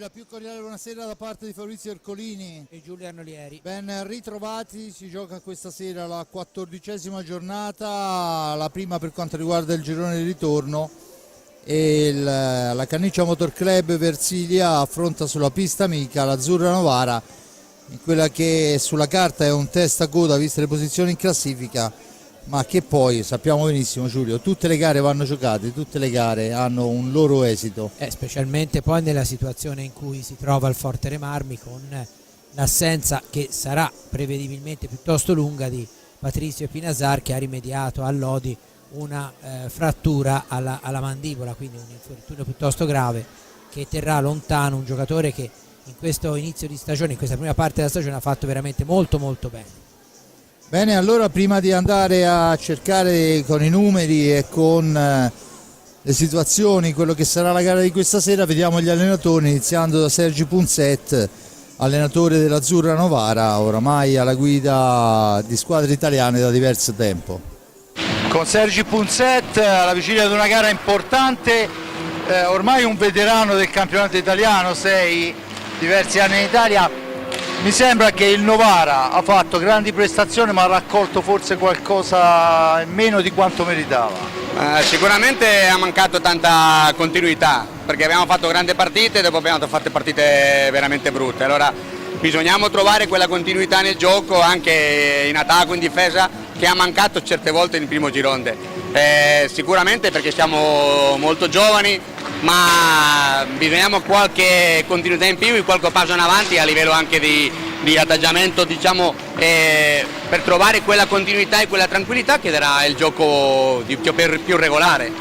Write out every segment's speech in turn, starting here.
la più cordiale buonasera da parte di Fabrizio Ercolini e Giulio Arnolieri. Ben ritrovati, si gioca questa sera la 14ª giornata, la prima per quanto riguarda il girone di ritorno, e la Canniccia Motor Club Versilia affronta sulla pista amica l'Azzurra Novara in quella che sulla carta è un testa a coda viste le posizioni in classifica, ma che poi sappiamo benissimo, Giulio, tutte le gare vanno giocate, tutte le gare hanno un loro esito. Specialmente poi nella situazione in cui si trova il Fortere Marmi, con l'assenza che sarà prevedibilmente piuttosto lunga di Patrizio Pinasar, che ha rimediato a Lodi una frattura alla mandibola, quindi un infortunio piuttosto grave che terrà lontano un giocatore che in questo inizio di stagione, in questa prima parte della stagione, ha fatto veramente molto bene. Bene, allora prima di andare a cercare con i numeri e con le situazioni quello che sarà la gara di questa sera, vediamo gli allenatori, iniziando da Sergi Punset, allenatore dell'Azzurra Novara, oramai alla guida di squadre italiane da diverso tempo. Con Sergi Punset alla vigilia di una gara importante, ormai un veterano del campionato italiano, sei diversi anni in Italia. Mi sembra che il Novara ha fatto grandi prestazioni, ma ha raccolto forse qualcosa in meno di quanto meritava. Sicuramente ha mancato tanta continuità, perché abbiamo fatto grandi partite e dopo abbiamo fatto partite veramente brutte. Allora bisognava trovare quella continuità nel gioco, anche in attacco, in difesa, che ha mancato certe volte nel primo girone. Sicuramente perché siamo molto giovani, ma bisognava qualche continuità in più e qualche passo in avanti a livello anche di atteggiamento, diciamo, per trovare quella continuità e quella tranquillità che darà il gioco più regolare.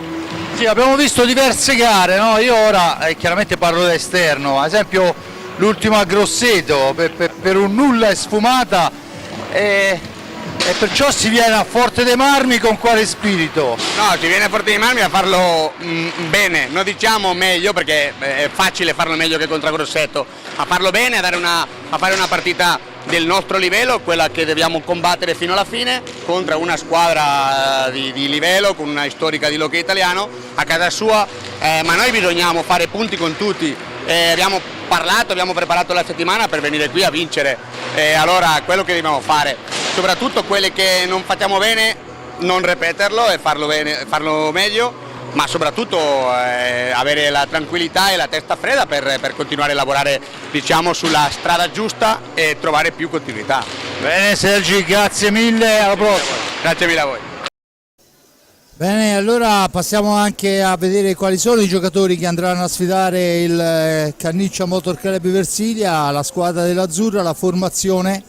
Sì, abbiamo visto diverse gare, no? Io ora chiaramente parlo da esterno, ad esempio l'ultima a Grosseto per un nulla è sfumata e perciò si viene a Forte dei Marmi con quale spirito? No, si viene a Forte dei Marmi a farlo bene, non diciamo meglio perché è facile farlo meglio che contro Grosseto, a farlo bene, a fare una partita del nostro livello, quella che dobbiamo combattere fino alla fine contro una squadra di livello, con una storica di hockey italiano a casa sua, ma noi bisognamo fare punti con tutti. Abbiamo parlato, abbiamo preparato la settimana per venire qui a vincere, allora quello che dobbiamo fare, soprattutto quelle che non facciamo bene, non ripeterlo e farlo bene, farlo meglio, ma soprattutto avere la tranquillità e la testa fredda per continuare a lavorare, diciamo, sulla strada giusta e trovare più continuità. Bene Sergi, grazie mille, alla prossima. Grazie mille a voi. Bene, allora passiamo anche a vedere quali sono i giocatori che andranno a sfidare il Canniccia Motor Club Versilia, la squadra dell'Azzurra, la formazione.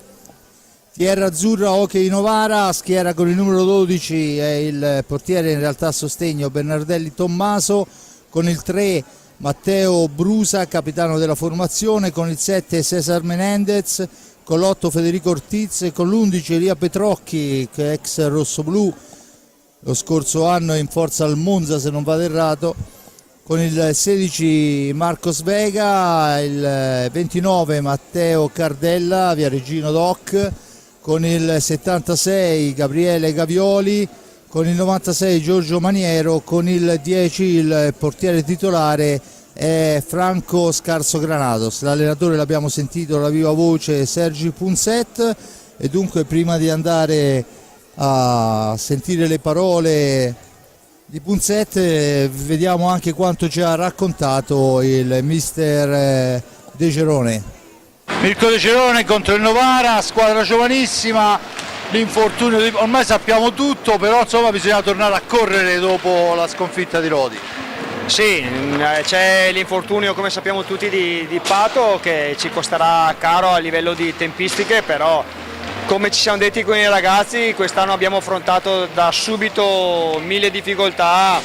TR Azzurra Hockey Novara, schiera con il numero 12 è il portiere in realtà a sostegno Bernardelli Tommaso, con il 3 Matteo Brusa, capitano della formazione, con il 7 Cesar Menendez, con l'8 Federico Ortiz e con l'11 Elia Petrocchi, che è ex rossoblù, lo scorso anno in forza al Monza se non vado errato, con il 16 Marcos Vega, il 29 Matteo Cardella, Viareggino Doc, con il 76 Gabriele Gavioli, con il 96 Giorgio Maniero, con il 10 il portiere titolare è Franco Scarso Granados. L'allenatore l'abbiamo sentito alla viva voce, Sergi Punset, e dunque prima di andare a sentire le parole di Punset vediamo anche quanto ci ha raccontato il mister De Gerone. Mirko De Gerone contro il Novara, squadra giovanissima, l'infortunio, ormai sappiamo tutto, però insomma bisogna tornare a correre dopo la sconfitta di Lodi. Sì, c'è l'infortunio, come sappiamo tutti, di Pato, che ci costerà caro a livello di tempistiche, però come ci siamo detti con i ragazzi, quest'anno abbiamo affrontato da subito 1000 difficoltà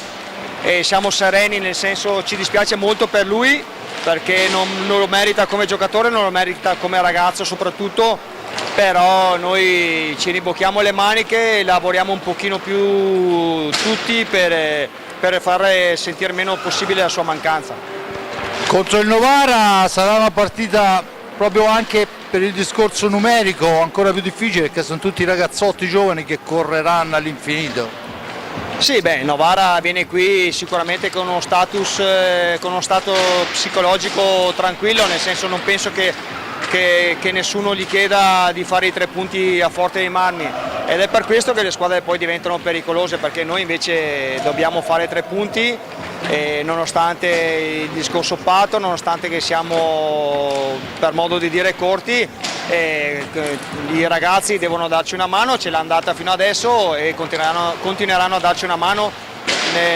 e siamo sereni, nel senso ci dispiace molto per lui perché non lo merita come giocatore, non lo merita come ragazzo soprattutto, però noi ci ribocchiamo le maniche e lavoriamo un pochino più tutti per far sentire meno possibile la sua mancanza. Contro il Novara sarà una partita proprio anche per il discorso numerico ancora più difficile, perché sono tutti ragazzotti giovani che correranno all'infinito. Sì, beh, Novara viene qui sicuramente con uno con uno stato psicologico tranquillo, nel senso non penso che nessuno gli chieda di fare i 3 punti a Forte dei Marmi, ed è per questo che le squadre poi diventano pericolose, perché noi invece dobbiamo fare 3 punti e nonostante il discorso patto, nonostante che siamo per modo di dire corti, i ragazzi devono darci una mano, ce l'hanno data fino adesso e continueranno a darci una mano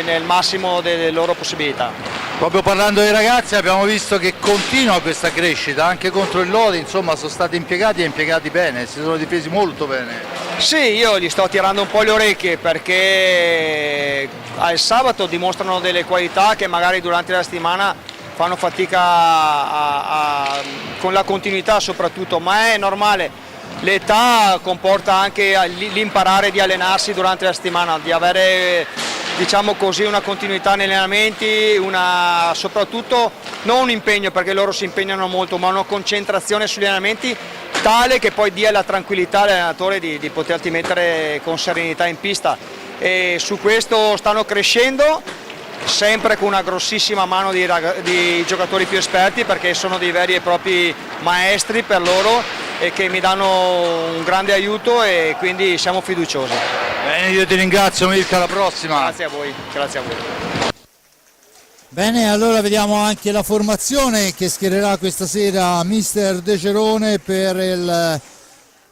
nel massimo delle loro possibilità. Proprio parlando dei ragazzi, abbiamo visto che continua questa crescita, anche contro il Lodi, insomma, sono stati impiegati e impiegati bene, si sono difesi molto bene. Sì, io gli sto tirando un po' le orecchie perché al sabato dimostrano delle qualità che magari durante la settimana fanno fatica con la continuità soprattutto, ma è normale, l'età comporta anche l'imparare di allenarsi durante la settimana, di avere, diciamo così, una continuità negli allenamenti, soprattutto non un impegno, perché loro si impegnano molto, ma una concentrazione sugli allenamenti tale che poi dia la tranquillità all'allenatore di poterti mettere con serenità in pista, e su questo stanno crescendo, sempre con una grossissima mano di giocatori più esperti, perché sono dei veri e propri maestri per loro e che mi danno un grande aiuto, e quindi siamo fiduciosi. Bene, io ti ringrazio Mirka, alla prossima. Grazie a voi, grazie a voi. Bene, allora vediamo anche la formazione che schiererà questa sera mister De Cerone per il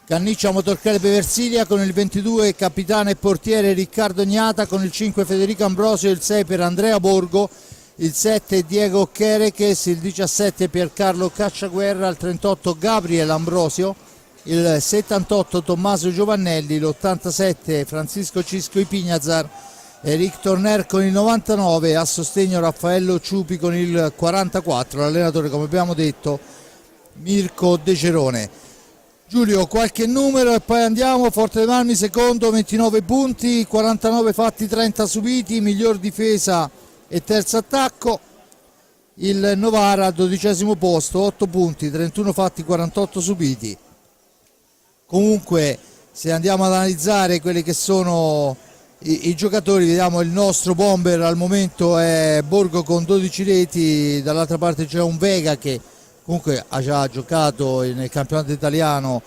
Canniccia Motorclub Versilia, con il 22 capitano e portiere Riccardo Gnata, con il 5 Federico Ambrosio, il 6 per Andrea Borgo, il 7 Diego Chereches, il 17 Piercarlo Cacciaguerra, il 38 Gabriele Ambrosio, il 78 Tommaso Giovannelli, l'87 Francisco Cisco Ipignazar, Eric Torner con il 99, a sostegno Raffaello Ciupi con il 44, l'allenatore, come abbiamo detto, Mirko De Cerone. Giulio, qualche numero e poi andiamo. Forte dei Marmi secondo, 29 punti, 49 fatti, 30 subiti, miglior difesa e terzo attacco. Il Novara al 12° posto, 8 punti, 31 fatti, 48 subiti. Comunque, se andiamo ad analizzare quelli che sono i giocatori, vediamo il nostro bomber al momento è Borgo con 12 reti, dall'altra parte c'è un Vega che comunque ha già giocato nel campionato italiano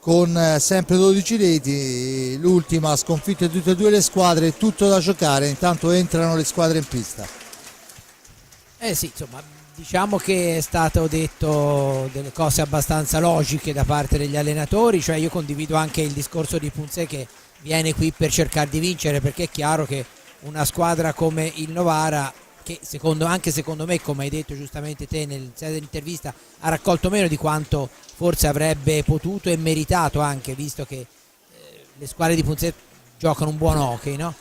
con sempre 12 reti, l'ultima sconfitte tutte e due le squadre, tutto da giocare, intanto entrano le squadre in pista. Sì, insomma, diciamo che è stato detto delle cose abbastanza logiche da parte degli allenatori, cioè io condivido anche il discorso di Punzè che viene qui per cercare di vincere, perché è chiaro che una squadra come il Novara, che anche secondo me, come hai detto giustamente te nel sede dell'intervista, ha raccolto meno di quanto forse avrebbe potuto e meritato, anche visto che le squadre di Punzè giocano un buon hockey, no?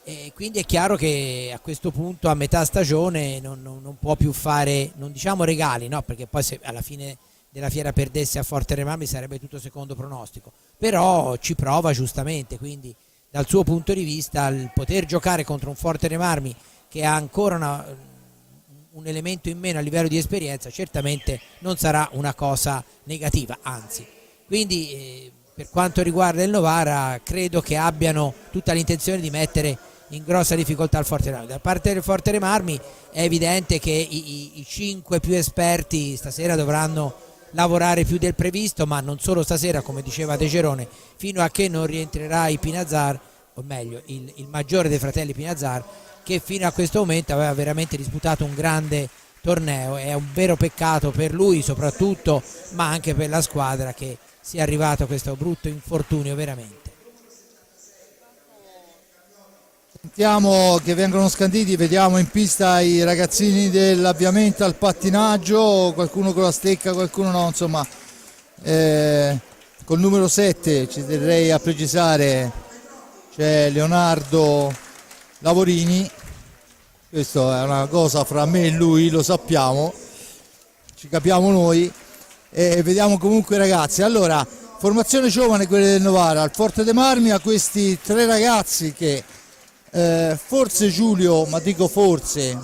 E quindi è chiaro che a questo punto, a metà stagione, non può più fare, non diciamo regali, no? Perché poi se alla fine della fiera perdesse a Forte dei Marmi sarebbe tutto secondo pronostico, però ci prova giustamente, quindi dal suo punto di vista il poter giocare contro un Forte dei Marmi che ha ancora un elemento in meno a livello di esperienza, certamente non sarà una cosa negativa, anzi. Quindi per quanto riguarda il Novara, credo che abbiano tutta l'intenzione di mettere in grossa difficoltà il Forte dei Marmi. Da parte del Forte dei Marmi è evidente che i 5 più esperti stasera dovranno lavorare più del previsto, ma non solo stasera, come diceva De Cerone, fino a che non rientrerà Pinazar, o meglio il maggiore dei fratelli Pinazar, che fino a questo momento aveva veramente disputato un grande torneo. È un vero peccato per lui soprattutto, ma anche per la squadra, che sia arrivato a questo brutto infortunio veramente. Sentiamo che vengono scanditi, vediamo in pista i ragazzini dell'avviamento al pattinaggio, qualcuno con la stecca, qualcuno no, insomma col numero 7 ci terrei a precisare c'è Leonardo Lavorini, questo è una cosa fra me e lui, lo sappiamo, ci capiamo noi, e vediamo comunque i ragazzi. Allora, formazione giovane quella del Novara, al Forte dei Marmi a questi 3 ragazzi che forse, Giulio, ma dico forse,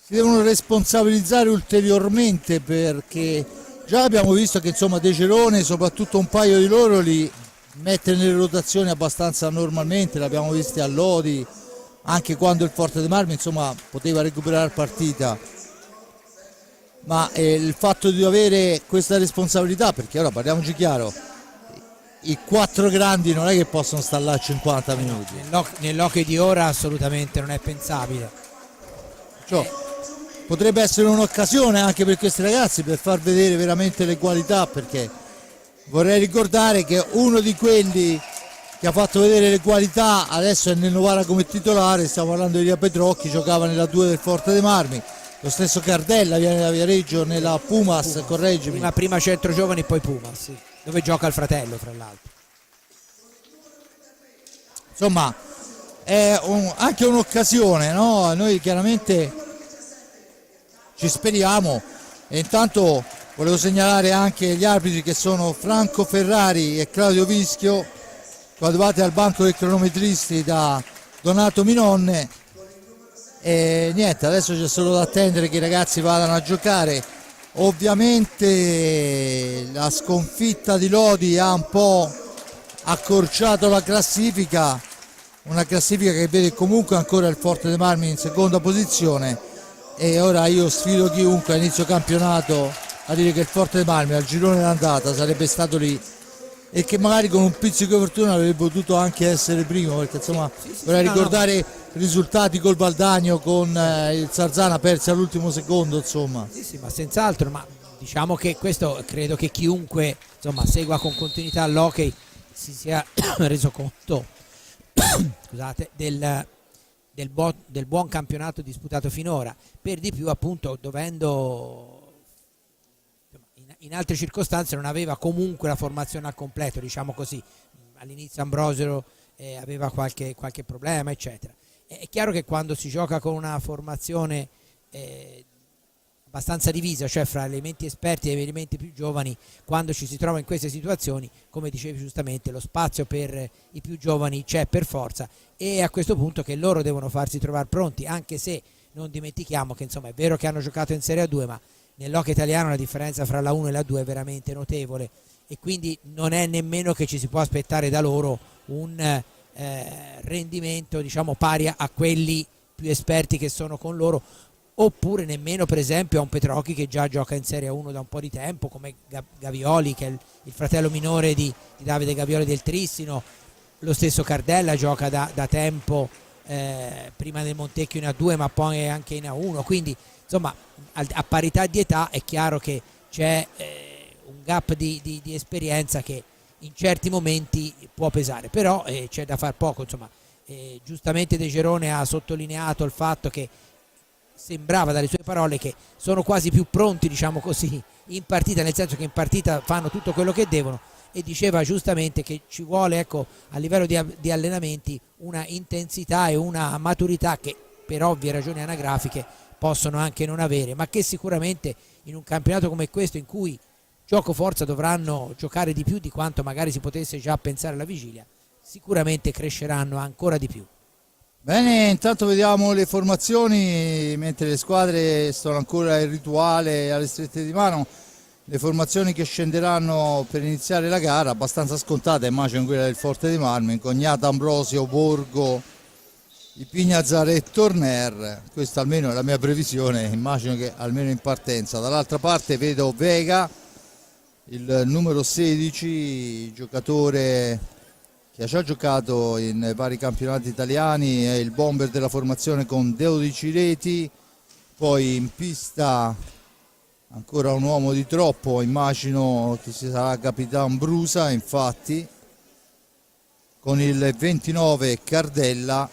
si devono responsabilizzare ulteriormente, perché già abbiamo visto che insomma De Cerone, soprattutto un paio di loro li mettere nelle rotazioni abbastanza normalmente, l'abbiamo visto a Lodi, anche quando il Forte dei Marmi insomma poteva recuperare partita, ma il fatto di avere questa responsabilità, perché ora parliamoci chiaro, i 4 grandi non è che possono stare là 50 minuti. Nell'hockey di ora assolutamente non è pensabile. Cioè, potrebbe essere un'occasione anche per questi ragazzi per far vedere veramente le qualità, perché vorrei ricordare che uno di quelli che ha fatto vedere le qualità adesso è nel Novara come titolare, stiamo parlando di Elia Petrocchi, giocava nella 2 del Forte dei Marmi, lo stesso Cardella viene da Viareggio nella Pumas, correggimi. Prima Centro Giovani poi Pumas, sì, dove gioca il fratello fra l'altro. Insomma è anche un'occasione, no? Noi chiaramente ci speriamo, e intanto volevo segnalare anche gli arbitri che sono Franco Ferrari e Claudio Vischio, coadiuvati al banco dei cronometristi da Donato Minonne. E niente, adesso c'è solo da attendere che i ragazzi vadano a giocare. Ovviamente la sconfitta di Lodi ha un po' accorciato la classifica, una classifica che vede comunque ancora il Forte dei Marmi in seconda posizione, e ora io sfido chiunque a inizio campionato a dire che il Forte dei Marmi al girone d'andata sarebbe stato lì e che magari con un pizzico di fortuna avrebbe potuto anche essere primo, perché insomma vorrei ricordare i risultati col Valdagno, con il Sarzana persi all'ultimo secondo, insomma. Sì, ma senz'altro, ma diciamo che questo credo che chiunque insomma segua con continuità l'hockey si sia reso conto scusate, del buon campionato disputato finora, per di più appunto dovendo in altre circostanze non aveva comunque la formazione al completo, diciamo così. All'inizio Ambrosio aveva qualche problema, eccetera. È chiaro che quando si gioca con una formazione abbastanza divisa, cioè fra elementi esperti e elementi più giovani, quando ci si trova in queste situazioni, come dicevi giustamente, lo spazio per i più giovani c'è per forza, e a questo punto che loro devono farsi trovare pronti, anche se non dimentichiamo che insomma è vero che hanno giocato in Serie A2, ma nell'hockey italiano la differenza fra la 1 e la 2 è veramente notevole, e quindi non è nemmeno che ci si può aspettare da loro un rendimento diciamo pari a quelli più esperti che sono con loro, oppure nemmeno per esempio a un Petrocchi che già gioca in Serie 1 da un po' di tempo, come Gavioli, che è il fratello minore di Davide Gavioli del Trissino. Lo stesso Cardella gioca da tempo, prima nel Montecchio in A2 ma poi anche in A1, quindi insomma a parità di età è chiaro che c'è un gap di esperienza che in certi momenti può pesare, però c'è da far poco, insomma. Giustamente De Gerone ha sottolineato il fatto che sembrava dalle sue parole che sono quasi più pronti, diciamo così, in partita, nel senso che in partita fanno tutto quello che devono, e diceva giustamente che ci vuole, ecco, a livello di allenamenti una intensità e una maturità che per ovvie ragioni anagrafiche possono anche non avere, ma che sicuramente in un campionato come questo, in cui gioco forza dovranno giocare di più di quanto magari si potesse già pensare alla vigilia, sicuramente cresceranno ancora di più. Bene, intanto vediamo le formazioni, mentre le squadre sono ancora il rituale alle strette di mano. Le formazioni che scenderanno per iniziare la gara, abbastanza scontate, immagino quella del Forte dei Marmi, Cognata, Ambrosio, Borgo, Ipignazar e Torner. Questa almeno è la mia previsione, immagino che almeno in partenza. Dall'altra parte vedo Vega, il numero 16, giocatore che ha già giocato in vari campionati italiani, è il bomber della formazione con 12 reti. Poi in pista ancora un uomo di troppo, immagino che ci sarà Capitan Brusa, infatti, con il 29 Cardella,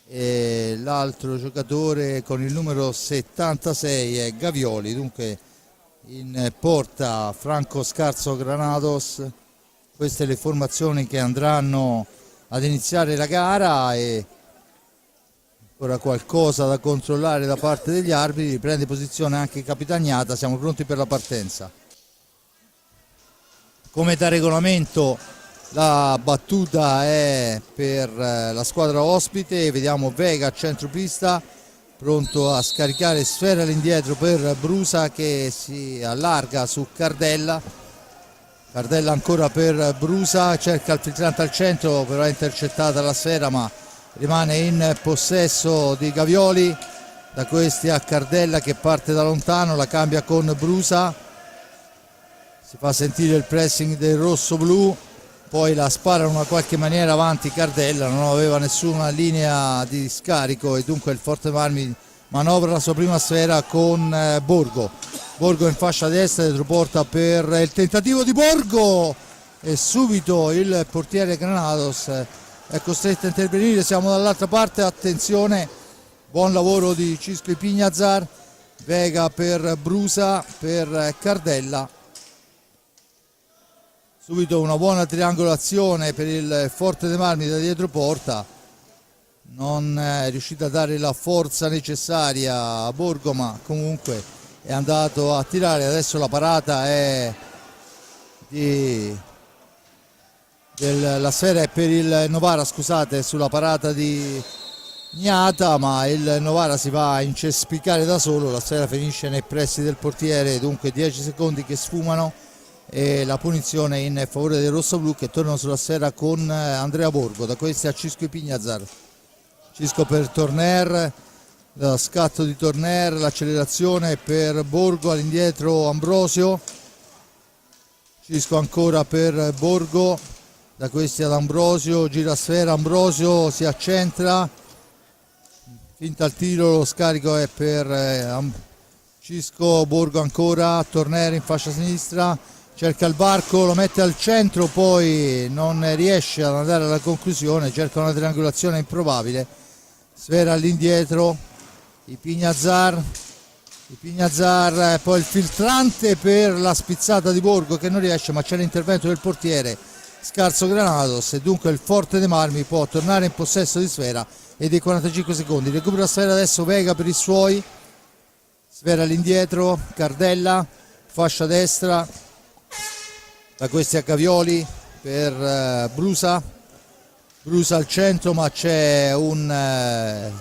e l'altro giocatore con il numero 76 è Gavioli. Dunque in porta Franco Scarso Granados. Queste le formazioni che andranno ad iniziare la gara, e ora qualcosa da controllare da parte degli arbitri. Prende posizione anche Capitagnata, siamo pronti per la partenza. Come da regolamento la battuta è per la squadra ospite, vediamo Vega a centropista pronto a scaricare sfera all'indietro per Brusa che si allarga su Cardella. Cardella ancora per Brusa, cerca il filtrante al centro, però è intercettata la sfera, ma rimane in possesso di Gavioli. Da questi a Cardella che parte da lontano, la cambia con Brusa, si fa sentire il pressing del rosso-blu, poi la spara in una qualche maniera avanti Cardella, non aveva nessuna linea di scarico e dunque il Forte Marmi manovra la sua prima sfera con Borgo. Borgo in fascia destra, retroporta per il tentativo di Borgo e subito il portiere Granados è costretto a intervenire. Siamo dall'altra parte, attenzione, buon lavoro di Cisco Ipignazar, Vega per Brusa, per Cardella. Subito una buona triangolazione per il Forte dei Marmi da dietro porta, non è riuscito a dare la forza necessaria a Borgo, ma comunque è andato a tirare. Adesso la parata è la sfera è per il Novara, scusate, sulla parata di Gnata, ma il Novara si va a incespicare da solo, la sfera finisce nei pressi del portiere, dunque 10 secondi che sfumano e la punizione in favore del rossoblu, che tornano sulla sfera con Andrea Borgo. Da questi a Cisco Ipignazar, Cisco per Torner, lo scatto di Torner, l'accelerazione per Borgo, all'indietro Ambrosio, Cisco ancora per Borgo, da questi ad Ambrosio, gira sfera, Ambrosio si accentra, finta il tiro, lo scarico è per Cisco, Borgo ancora, Torner in fascia sinistra, cerca il varco, lo mette al centro, poi non riesce ad andare alla conclusione, cerca una triangolazione improbabile, sfera all'indietro, Ipignazar, poi il filtrante per la spizzata di Borgo che non riesce, ma c'è l'intervento del portiere Scarso Granados e dunque il Forte dei Marmi può tornare in possesso di sfera e dei 45 secondi. Recupera la sfera adesso Vega per i suoi, sfera all'indietro, Cardella, fascia destra, da questi a Gavioli per Brusa al centro, ma c'è un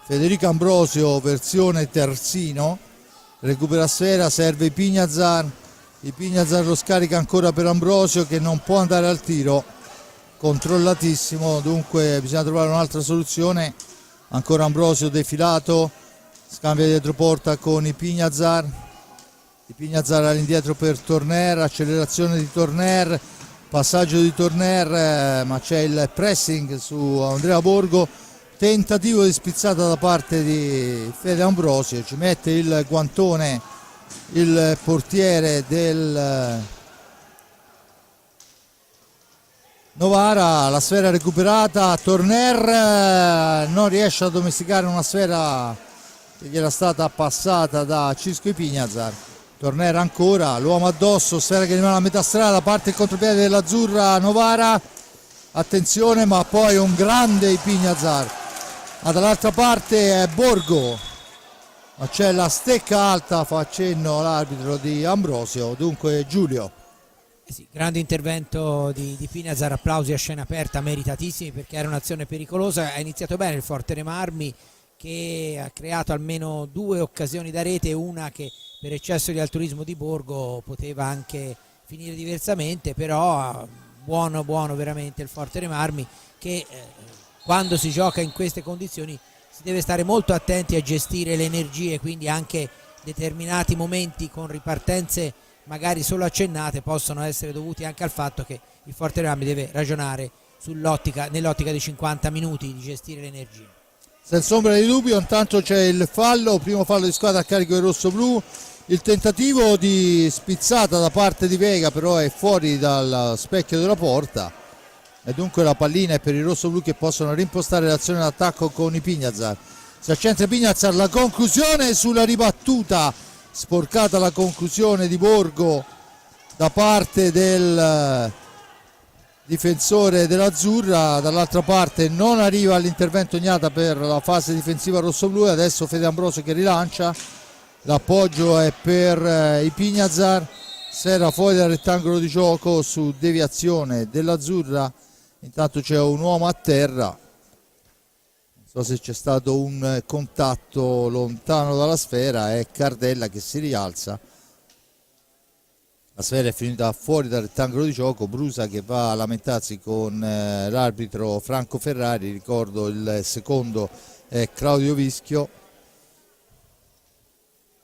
Federico Ambrosio versione terzino, recupera sfera, serve Ipignazar lo scarica ancora per Ambrosio che non può andare al tiro, controllatissimo, dunque bisogna trovare un'altra soluzione. Ancora Ambrosio defilato, scambia dietro porta con Ipignazar all'indietro per Torner, accelerazione di Torner, passaggio di Torner, ma c'è il pressing su Andrea Borgo, tentativo di spizzata da parte di Fede Ambrosio, ci mette il guantone il portiere del Novara, la sfera recuperata, Torner non riesce a domesticare una sfera che gli era stata passata da Cisco Ipignazar. Torner ancora, l'uomo addosso, sfera che rimane a metà strada, parte il contropiede dell'azzurra Novara, attenzione, ma poi un grande Ipignazar. Dall'altra parte è Borgo, ma c'è la stecca alta, fa accenno l'arbitro di Ambrosio, dunque Giulio. Sì, grande intervento di Ipignazar, applausi a scena aperta meritatissimi perché era un'azione pericolosa. Ha iniziato bene il Forte dei Marmi che ha creato almeno 2 occasioni da rete, una che per eccesso di altruismo di Borgo poteva anche finire diversamente, però buono veramente il Forte dei Marmi che quando si gioca in queste condizioni si deve stare molto attenti a gestire le energie, quindi anche determinati momenti con ripartenze magari solo accennate possono essere dovuti anche al fatto che il Forte dei Marmi deve ragionare nell'ottica di 50 minuti di gestire le energie. Senza ombra di dubbio, intanto c'è il fallo, primo fallo di squadra a carico del rossoblu, il tentativo di spizzata da parte di Vega però è fuori dal specchio della porta e dunque la pallina è per i rossoblu che possono rimpostare l'azione d'attacco con Ipignazar. Si accentra Ipignazar, la conclusione sulla ribattuta, sporcata la conclusione di Borgo da parte del difensore dell'Azzurra, dall'altra parte non arriva all'intervento Gnata per la fase difensiva rossoblu e adesso Fede Ambrosio che rilancia, l'appoggio è per Ipignazar, sera fuori dal rettangolo di gioco su deviazione dell'Azzurra, intanto c'è un uomo a terra, non so se c'è stato un contatto lontano dalla sfera, è Cardella che si rialza. La sfera è finita fuori dal rettangolo di gioco, Brusa che va a lamentarsi con l'arbitro Franco Ferrari, ricordo il secondo è Claudio Vischio.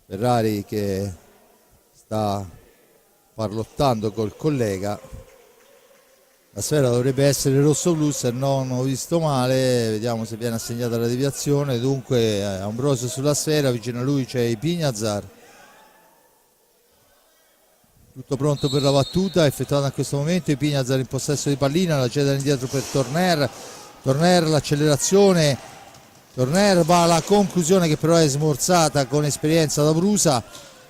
Ferrari che sta parlottando col collega. La sfera dovrebbe essere rosso-blu, se non ho visto male, vediamo se viene assegnata la deviazione. Dunque Ambrosio sulla sfera, vicino a lui c'è Ipignazar. Tutto pronto per la battuta effettuata in questo momento. Ipignazar in possesso di pallina, la cede indietro per Torner. Torner l'accelerazione, Torner va alla conclusione che però è smorzata con esperienza da Brusa.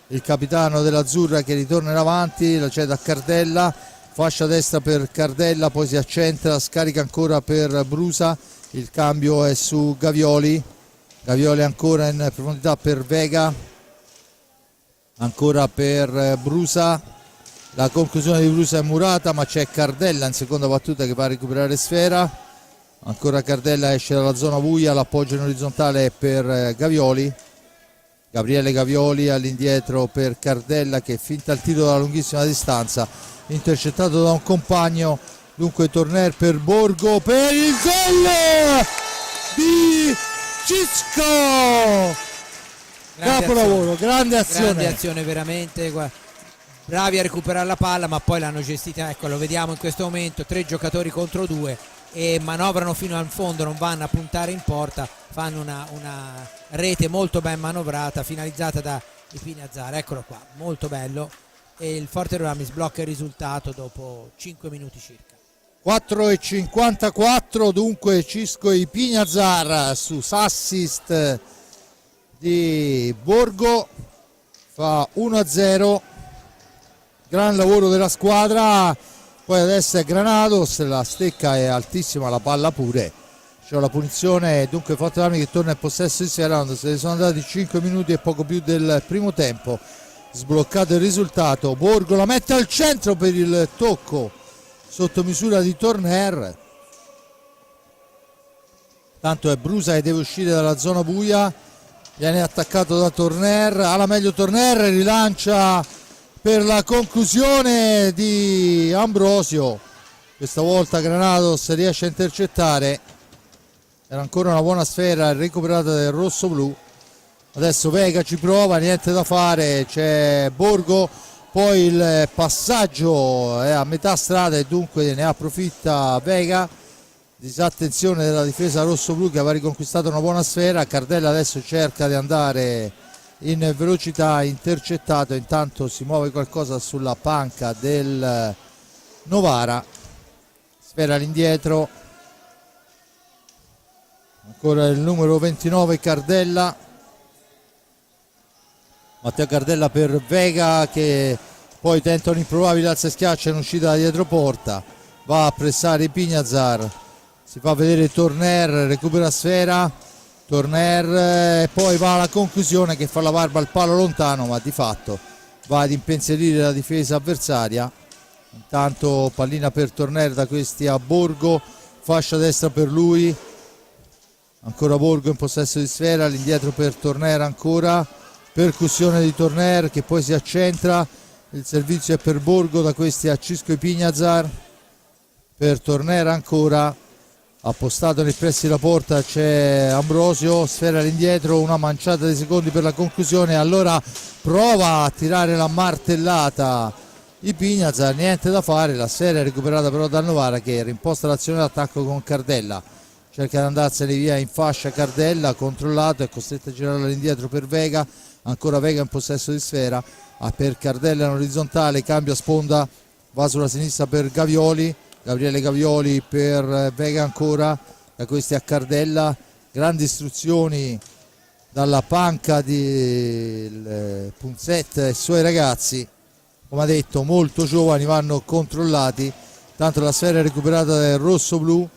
Il capitano dell'Azzurra che ritorna in avanti, la cede a Cardella, fascia destra per Cardella, poi si accentra, scarica ancora per Brusa, il cambio è su Gavioli. Gavioli ancora in profondità per Vega, ancora per Brusa. La conclusione di Brusa è murata, ma c'è Cardella in seconda battuta che va a recuperare sfera. Ancora Cardella esce dalla zona buia, l'appoggio in orizzontale per Gavioli. Gabriele Gavioli all'indietro per Cardella che finta il tiro dalla lunghissima distanza, intercettato da un compagno. Dunque Torner per Borgo, per il gol di Cisco. Capolavoro, grande azione veramente. Bravi a recuperare la palla, ma poi l'hanno gestita, ecco, lo vediamo in questo momento, 3 giocatori contro 2 e manovrano fino al fondo, non vanno a puntare in porta, fanno una rete molto ben manovrata, finalizzata da Ipignazar. Eccolo qua, molto bello, e il Forte Roma sblocca il risultato dopo 5 minuti circa. 4,54, dunque Cisco Ipignazar su assist di Borgo fa 1-0. Gran lavoro della squadra. Poi adesso è Granados, la stecca è altissima, la palla pure, c'è la punizione. Dunque Forte Rami che torna in possesso di Serrano, se ne sono andati 5 minuti e poco più del primo tempo. Sbloccato il risultato, Borgo la mette al centro per il tocco sotto misura di Torner. Tanto è Brusa che deve uscire dalla zona buia, viene attaccato da Torner, alla meglio Torner, rilancia per la conclusione di Ambrosio. Questa volta Granados riesce a intercettare, era ancora una buona sfera recuperata del rosso-blu. Adesso Vega ci prova, niente da fare, c'è Borgo, poi il passaggio è a metà strada e dunque ne approfitta Vega. Disattenzione della difesa rosso-blu che aveva riconquistato una buona sfera. Cardella adesso cerca di andare in velocità, intercettato. Intanto si muove qualcosa sulla panca del Novara, sfera all'indietro, ancora il numero 29 Cardella, Matteo Cardella per Vega che poi tenta un improbabile alza e schiaccia in uscita da dietro porta, va a pressare Ipignazar, si fa vedere Torner, recupera sfera Torner e poi va alla conclusione che fa la barba al palo lontano, ma di fatto va ad impensierire la difesa avversaria. Intanto pallina per Torner da questi a Borgo, fascia destra per lui, ancora Borgo in possesso di sfera, all'indietro per Torner ancora, percussione di Torner che poi si accentra, il servizio è per Borgo da questi a Cisco Ipignazar, per Torner ancora, appostato nei pressi della porta c'è Ambrosio, sfera all'indietro, una manciata di secondi per la conclusione, allora prova a tirare la martellata Ipignazar, niente da fare, la sfera è recuperata però dal Novara che rimposta l'azione d'attacco con Cardella, cerca di andarsene via in fascia Cardella, controllato, è costretto a girare all'indietro per Vega, ancora Vega in possesso di sfera, per Cardella in orizzontale, cambia sponda, va sulla sinistra per Gavioli, Gabriele Gavioli per Vega ancora, da questi a Cardella, grandi istruzioni dalla panca di Punzet e i suoi ragazzi, come ha detto molto giovani, vanno controllati. Tanto la sfera è recuperata dal rosso-blu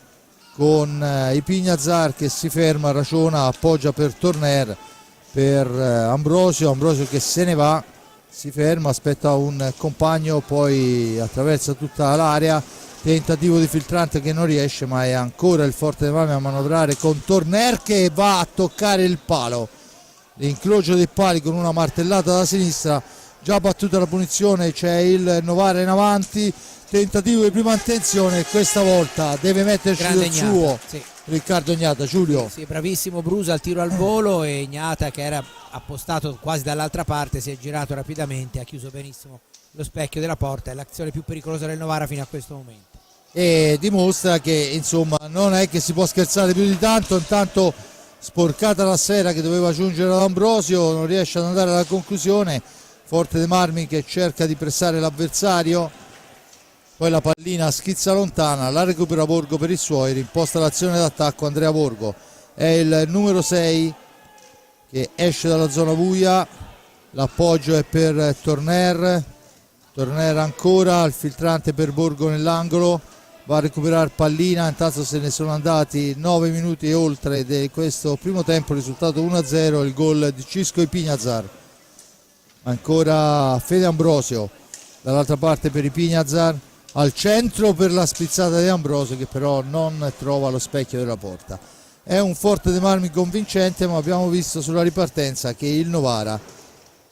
con Ipignazar che si ferma, ragiona, appoggia per Torner, per Ambrosio che se ne va, si ferma, aspetta un compagno, poi attraversa tutta l'area, tentativo di filtrante che non riesce, ma è ancora il Forte dei Marmi a manovrare con Torner che va a toccare il palo, l'incrocio dei pali con una martellata da sinistra, già battuta la punizione, c'è il Novara in avanti, tentativo di prima intenzione, questa volta deve metterci Grande del Ignata, suo sì. Riccardo Ignata. Giulio. Sì, bravissimo Brusa al tiro al volo, e Ignata, che era appostato quasi dall'altra parte, si è girato rapidamente, ha chiuso benissimo lo specchio della porta. È l'azione più pericolosa del Novara fino a questo momento. E dimostra che insomma non è che si può scherzare più di tanto. Intanto sporcata la sera che doveva giungere ad Ambrosio, non riesce ad andare alla conclusione. Forte De Marmi che cerca di pressare l'avversario, poi la pallina schizza lontana, la recupera Borgo per i suoi, rimposta l'azione d'attacco Andrea Borgo, è il numero 6 che esce dalla zona buia, l'appoggio è per Torner ancora, il filtrante per Borgo nell'angolo, va a recuperare pallina. Intanto se ne sono andati 9 minuti e oltre di questo primo tempo, risultato 1-0, il gol di Cisco Ipignazar. Ancora Fede Ambrosio dall'altra parte per Ipignazar, al centro per la spizzata di Ambrosio che però non trova lo specchio della porta. È un forte De Marmi convincente, ma abbiamo visto sulla ripartenza che il Novara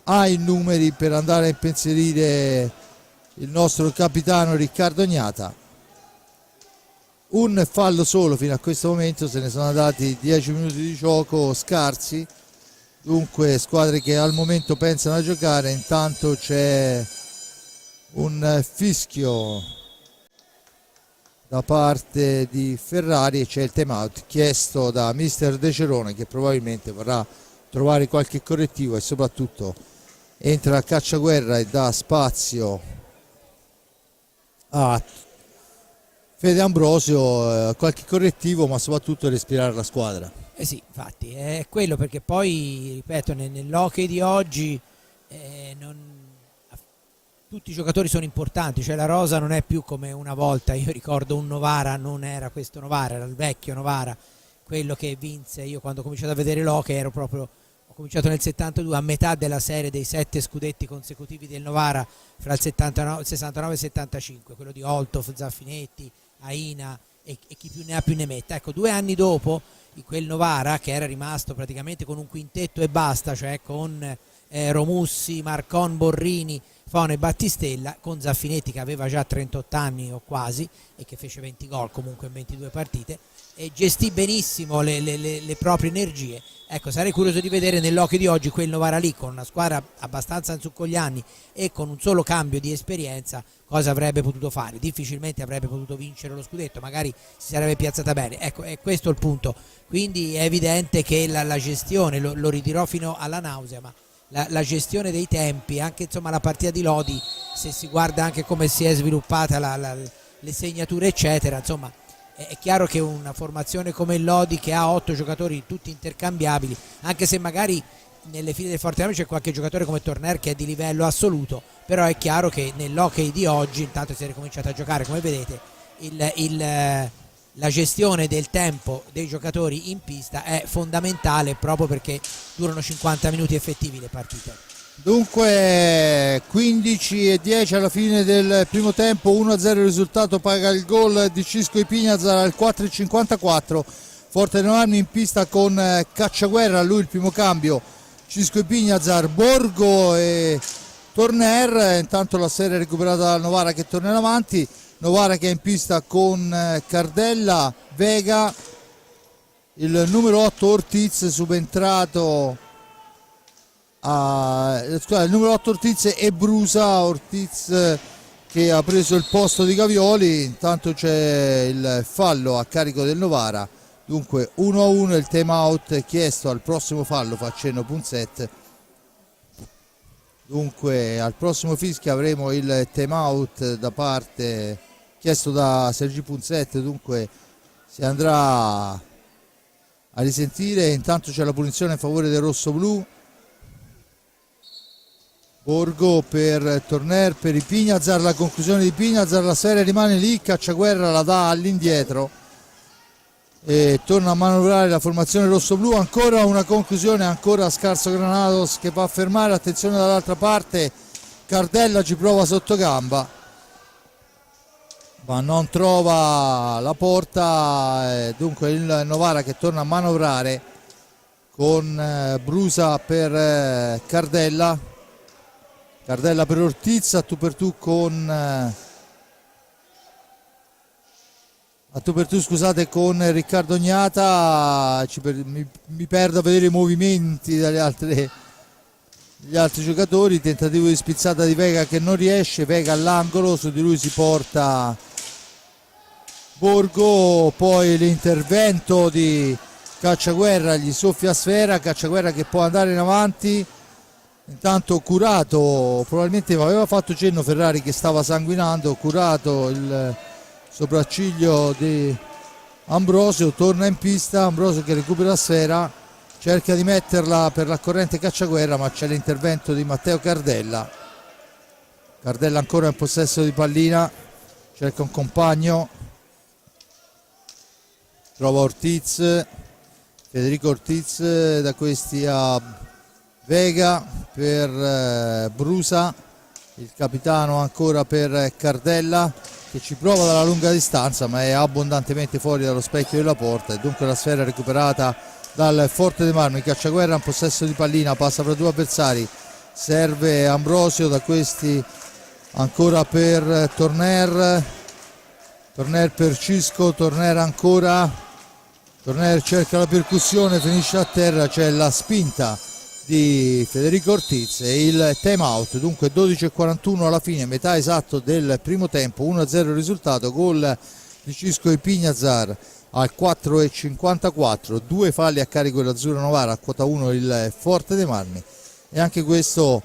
ha i numeri per andare a impensierire il nostro capitano Riccardo Ignata. Un fallo solo fino a questo momento, se ne sono andati 10 minuti di gioco scarsi, dunque squadre che al momento pensano a giocare. Intanto c'è un fischio da parte di Ferrari e c'è il time out chiesto da mister De Cerone, che probabilmente vorrà trovare qualche correttivo e soprattutto entra a cacciaguerra e dà spazio a Fede Ambrosio, qualche correttivo, ma soprattutto respirare la squadra. Eh sì, infatti è quello, perché poi ripeto, nell'hockey di oggi tutti i giocatori sono importanti, cioè la rosa non è più come una volta. Io ricordo un Novara, non era questo Novara, era il vecchio Novara, quello che vinse. Io quando ho cominciato a vedere l'hockey ho cominciato nel 72, a metà della serie dei 7 scudetti consecutivi del Novara fra il 69 e il 75, quello di Oltov, Zaffinetti, Aina e chi più ne ha più ne metta. Ecco, 2 anni dopo quel Novara, che era rimasto praticamente con un quintetto e basta, cioè con Romussi, Marcon, Borrini, Fone e Battistella, con Zaffinetti che aveva già 38 anni o quasi e che fece 20 gol comunque in 22 partite, e gestì benissimo le proprie energie. Ecco, sarei curioso di vedere nell'hockey di oggi quel Novara lì, con una squadra abbastanza in su con gli anni e con un solo cambio di esperienza, cosa avrebbe potuto fare. Difficilmente avrebbe potuto vincere lo scudetto, magari si sarebbe piazzata bene. Ecco, è questo il punto. Quindi è evidente che la gestione, lo ridirò fino alla nausea, ma la gestione dei tempi, anche insomma la partita di Lodi, se si guarda anche come si è sviluppata le segnature eccetera, insomma è chiaro che una formazione come il Lodi, che ha 8 giocatori tutti intercambiabili, anche se magari nelle file del Forte Armi c'è qualche giocatore come Torner che è di livello assoluto, però è chiaro che nell'hockey di oggi intanto si è ricominciato a giocare, come vedete la gestione del tempo dei giocatori in pista è fondamentale, proprio perché durano 50 minuti effettivi le partite. Dunque 15-10 alla fine del primo tempo, 1-0 il risultato, paga il gol di Cisco Ipignazar al 4,54. Forte De Marmi in pista con Cacciaguerra, lui il primo cambio, Cisco Ipignazar, Borgo e Torner. Intanto la serie è recuperata dal Novara che torna in avanti, Novara che è in pista con Cardella, Vega, il numero 8 Ortiz subentrato il numero 8 Ortiz e Brusa. Ortiz che ha preso il posto di Gavioli. Intanto c'è il fallo a carico del Novara, dunque 1-1, il time out chiesto al prossimo fallo, fa accenno Punset. Dunque al prossimo fischio avremo il time out da parte chiesto da Sergi Punset, dunque si andrà a risentire. Intanto c'è la punizione in favore del rosso-blu. Borgo per Torner, per Ipignazar, la conclusione di Ipignazar, la serie rimane lì, Cacciaguerra la dà all'indietro e torna a manovrare la formazione rosso-blu. Ancora una conclusione, ancora scarso Granados che va a fermare, attenzione dall'altra parte, Cardella ci prova sotto gamba ma non trova la porta, dunque il Novara che torna a manovrare con Brusa per Cardella Cardella per Ortiz, a tu per tu scusate, con Riccardo Gnata. Mi perdo a vedere i movimenti degli altri giocatori. Tentativo di spizzata di Vega che non riesce, Vega all'angolo, su di lui si porta Borgo, poi l'intervento di Cacciaguerra, gli soffia a sfera, Cacciaguerra che può andare in avanti, intanto curato, probabilmente aveva fatto cenno Ferrari che stava sanguinando, curato il sopracciglio di Ambrosio, torna in pista, Ambrosio che recupera la sfera, cerca di metterla per la corrente Cacciaguerra, ma c'è l'intervento di Matteo Cardella. Cardella ancora in possesso di pallina, cerca un compagno, trova Ortiz, Federico Ortiz, da questi a Vega per Brusa, il capitano ancora per Cardella che ci prova dalla lunga distanza ma è abbondantemente fuori dallo specchio della porta, e dunque la sfera recuperata dal Forte dei Marmi. Cacciaguerra in possesso di pallina, passa fra due avversari, serve Ambrosio, da questi ancora per Torner per Cisco, Torner ancora, Torner cerca la percussione, finisce a terra, c'è la spinta di Federico Ortiz e il time out. Dunque 12:41 alla fine, metà esatto del primo tempo, 1-0 il risultato, gol di Cisco e Pignazar al 4:54, due falli a carico dell'Azzurra Novara, a quota 1 il Forte dei Marmi, e anche questo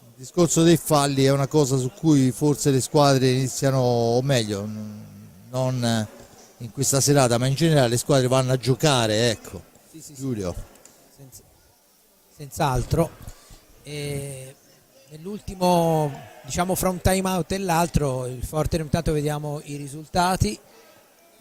il discorso dei falli è una cosa su cui forse le squadre iniziano, o meglio non in questa serata ma in generale le squadre vanno a giocare, ecco. Sì. Giulio. Senz'altro. Nell'ultimo, diciamo, fra un time out e l'altro, il Forte, intanto vediamo i risultati,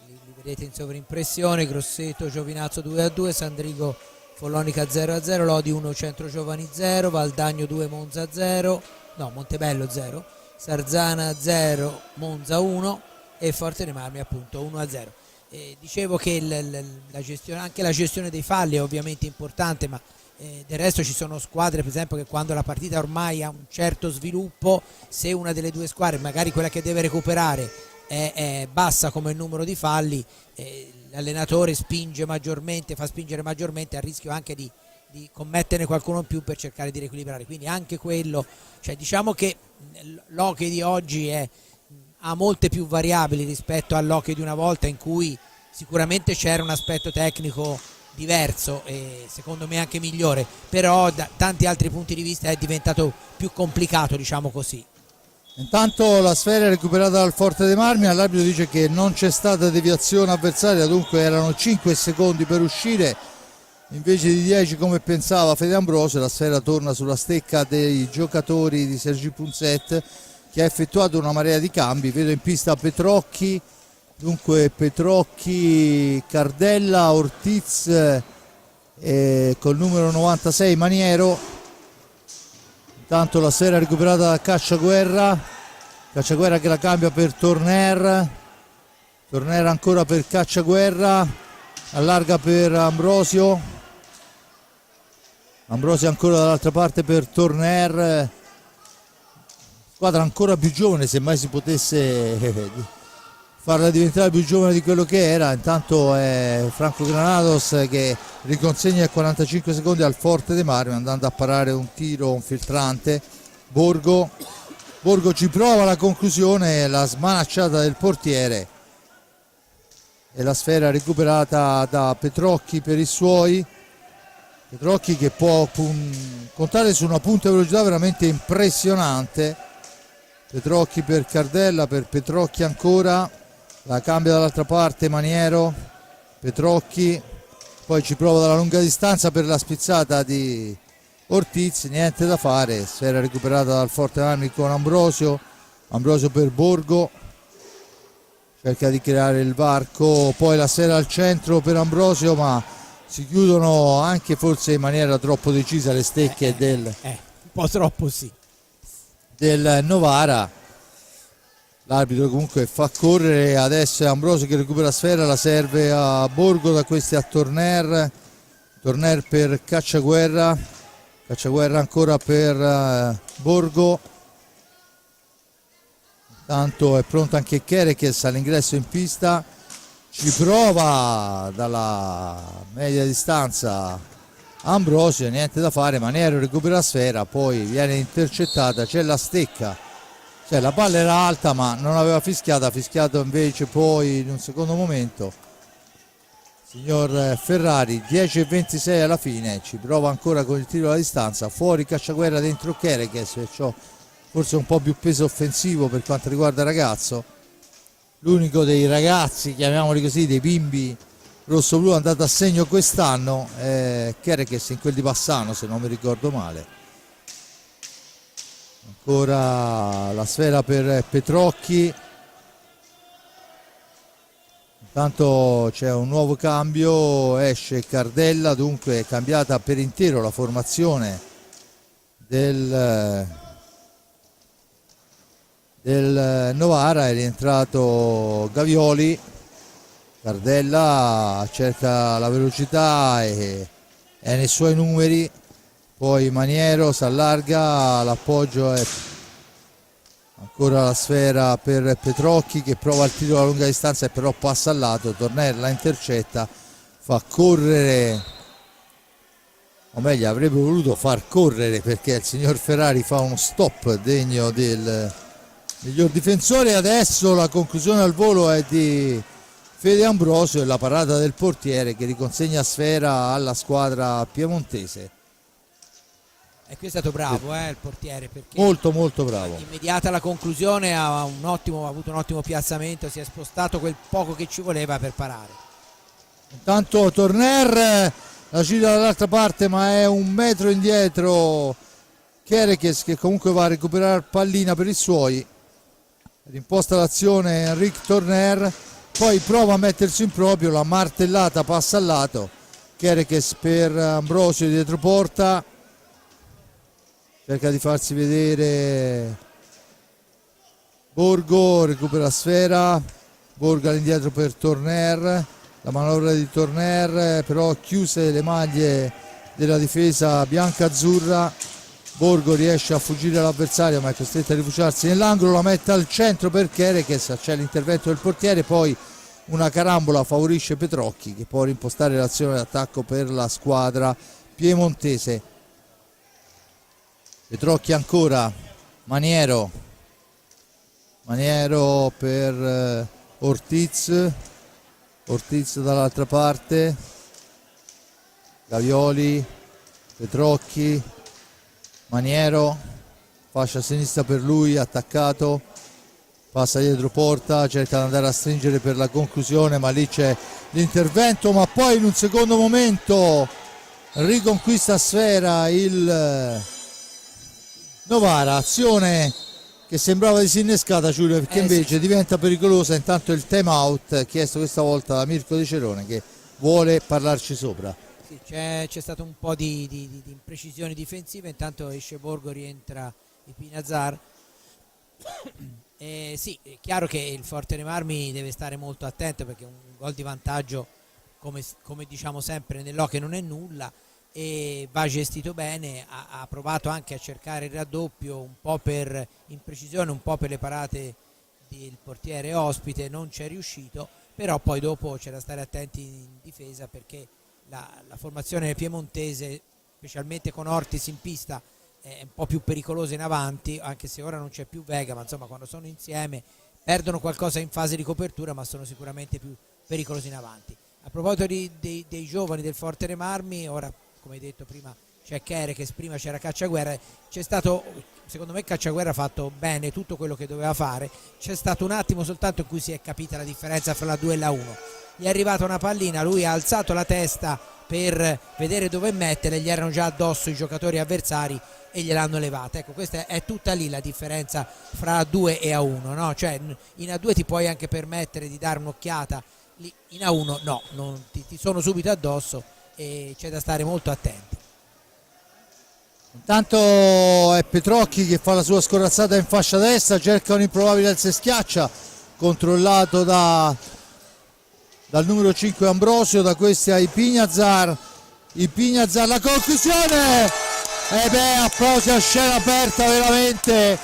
li vedete in sovrimpressione: Grosseto Giovinazzo 2-2, Sandrigo Follonica 0-0, Lodi 1 Centro Giovani 0, Valdagno 2 Monza 0, no Montebello 0, Sarzana 0 Monza 1 e Forte dei Marmi appunto 1-0. Dicevo che anche la gestione dei falli è ovviamente importante, ma del resto ci sono squadre, per esempio, che quando la partita ormai ha un certo sviluppo, se una delle due squadre, magari quella che deve recuperare, è bassa come il numero di falli, l'allenatore spinge maggiormente, fa spingere maggiormente, a rischio anche di commetterne qualcuno in più per cercare di riequilibrare. Quindi anche quello, cioè diciamo che l'hockey di oggi ha molte più variabili rispetto all'hockey di una volta, in cui sicuramente c'era un aspetto tecnico diverso e secondo me anche migliore, però da tanti altri punti di vista è diventato più complicato, diciamo così. Intanto la sfera è recuperata dal Forte dei Marmi, all'arbitro dice che non c'è stata deviazione avversaria, dunque erano 5 secondi per uscire invece di 10 come pensava Fede Ambrosio. La sfera torna sulla stecca dei giocatori di Sergi Punzet, che ha effettuato una marea di cambi. Vedo in pista Petrocchi, dunque Petrocchi, Cardella, Ortiz col numero 96 Maniero. Intanto la sfera recuperata da Cacciaguerra che la cambia per Torner ancora per Cacciaguerra, allarga per Ambrosio ancora dall'altra parte per Torner, squadra ancora più giovane, se mai si potesse farla diventare più giovane di quello che era. Intanto è Franco Granados che riconsegna il 45 secondi al Forte dei Marmi, andando a parare un tiro, un filtrante. Borgo ci prova la conclusione, la smanacciata del portiere, e la sfera recuperata da Petrocchi per i suoi. Petrocchi che può contare su una punta di velocità veramente impressionante. Petrocchi per Cardella, per Petrocchi ancora, la cambia dall'altra parte Maniero, Petrocchi, poi ci prova dalla lunga distanza per la spizzata di Ortiz, niente da fare, sfera recuperata dal Forte Marmi con Ambrosio per Borgo, cerca di creare il varco, poi la sfera al centro per Ambrosio, ma si chiudono anche forse in maniera troppo decisa le stecche un po' troppo sì, del Novara. L'arbitro comunque fa correre, adesso è Ambrosio che recupera la sfera, la serve a Borgo, da questi a Torner per Cacciaguerra Cacciaguerra ancora per Borgo. Intanto è pronto anche Kerekes all'ingresso in pista, ci prova dalla media distanza Ambrosio, niente da fare, Maniero recupera la sfera, poi viene intercettata, c'è la stecca, cioè la palla era alta ma non aveva fischiato, ha fischiato invece poi in un secondo momento signor Ferrari. 10:26 alla fine, ci prova ancora con il tiro alla distanza, fuori Cacciaguerra, dentro Kerekes, perciò forse un po' più peso offensivo per quanto riguarda il ragazzo, l'unico dei ragazzi, chiamiamoli così, dei bimbi rosso-blu andato a segno quest'anno è Kerekes, in quel di Bassano se non mi ricordo male. Ancora la sfera per Petrocchi, intanto c'è un nuovo cambio, esce Cardella, dunque è cambiata per intero la formazione del Novara, è rientrato Gavioli, Cardella cerca la velocità e è nei suoi numeri, poi Maniero si allarga, l'appoggio è ancora la sfera per Petrocchi che prova il tiro a lunga distanza e però passa al lato, Torner la intercetta, fa correre, o meglio avrebbe voluto far correre perché il signor Ferrari fa uno stop degno del miglior difensore. Adesso la conclusione al volo è di Fede Ambrosio e la parata del portiere che riconsegna sfera alla squadra piemontese. E qui è stato bravo il portiere, perché molto bravo. Immediata la conclusione, ha avuto un ottimo piazzamento, si è spostato quel poco che ci voleva per parare. Intanto Torner la gira dall'altra parte ma è un metro indietro Kerekes che comunque va a recuperare pallina per i suoi. Rimposta l'azione Enric Torner, poi prova a mettersi in proprio, la martellata passa al lato, Kerekes per Ambrosio dietro porta, cerca di farsi vedere Borgo, recupera la sfera, Borgo all'indietro per Torner, la manovra di Torner però chiuse le maglie della difesa bianca-azzurra. Borgo riesce a fuggire l'avversario ma è costretto a rifugiarsi nell'angolo, la mette al centro per Kerekes, c'è l'intervento del portiere, poi una carambola favorisce Petrocchi che può rimpostare l'azione d'attacco per la squadra piemontese. Petrocchi ancora, Maniero per Ortiz dall'altra parte, Gavioli, Petrocchi, Maniero, fascia sinistra per lui, attaccato, passa dietro porta, cerca di andare a stringere per la conclusione ma lì c'è l'intervento, ma poi in un secondo momento riconquista sfera il Novara, azione che sembrava disinnescata, Giulio, perché invece diventa pericolosa. Intanto il time out chiesto questa volta da Mirko De Cerone che vuole parlarci sopra. Sì, c'è stato un po' di imprecisioni difensive, intanto esce Borgo, rientra il Pinazar. Sì, è chiaro che il Fortere Marmi deve stare molto attento perché un gol di vantaggio, come diciamo sempre, nell'hockey non è nulla e va gestito bene. Ha provato anche a cercare il raddoppio un po' per imprecisione, un po' per le parate del portiere ospite, non c'è riuscito, però poi dopo c'è da stare attenti in difesa perché la formazione piemontese, specialmente con Ortiz in pista, è un po' più pericolosa in avanti, anche se ora non c'è più Vega, ma insomma quando sono insieme perdono qualcosa in fase di copertura, ma sono sicuramente più pericolosi in avanti. A proposito dei giovani del Fortere Marmi, ora come hai detto prima c'è Kerekes, prima c'era Cacciaguerra, c'è stato, secondo me Cacciaguerra ha fatto bene tutto quello che doveva fare, c'è stato un attimo soltanto in cui si è capita la differenza fra la 2 e la 1, gli è arrivata una pallina, lui ha alzato la testa per vedere dove mettere, gli erano già addosso i giocatori avversari e gliel'hanno levata. Ecco, questa è tutta lì la differenza fra A2 e A1, no? Cioè in A2 ti puoi anche permettere di dare un'occhiata, in A1 no, non ti sono subito addosso e c'è da stare molto attenti. Intanto è Petrocchi che fa la sua scorazzata in fascia destra, cerca un improbabile al schiaccia, controllato dal numero 5 Ambrosio, da questi ai Pignazar, la conclusione E beh, applausi a scena aperta, veramente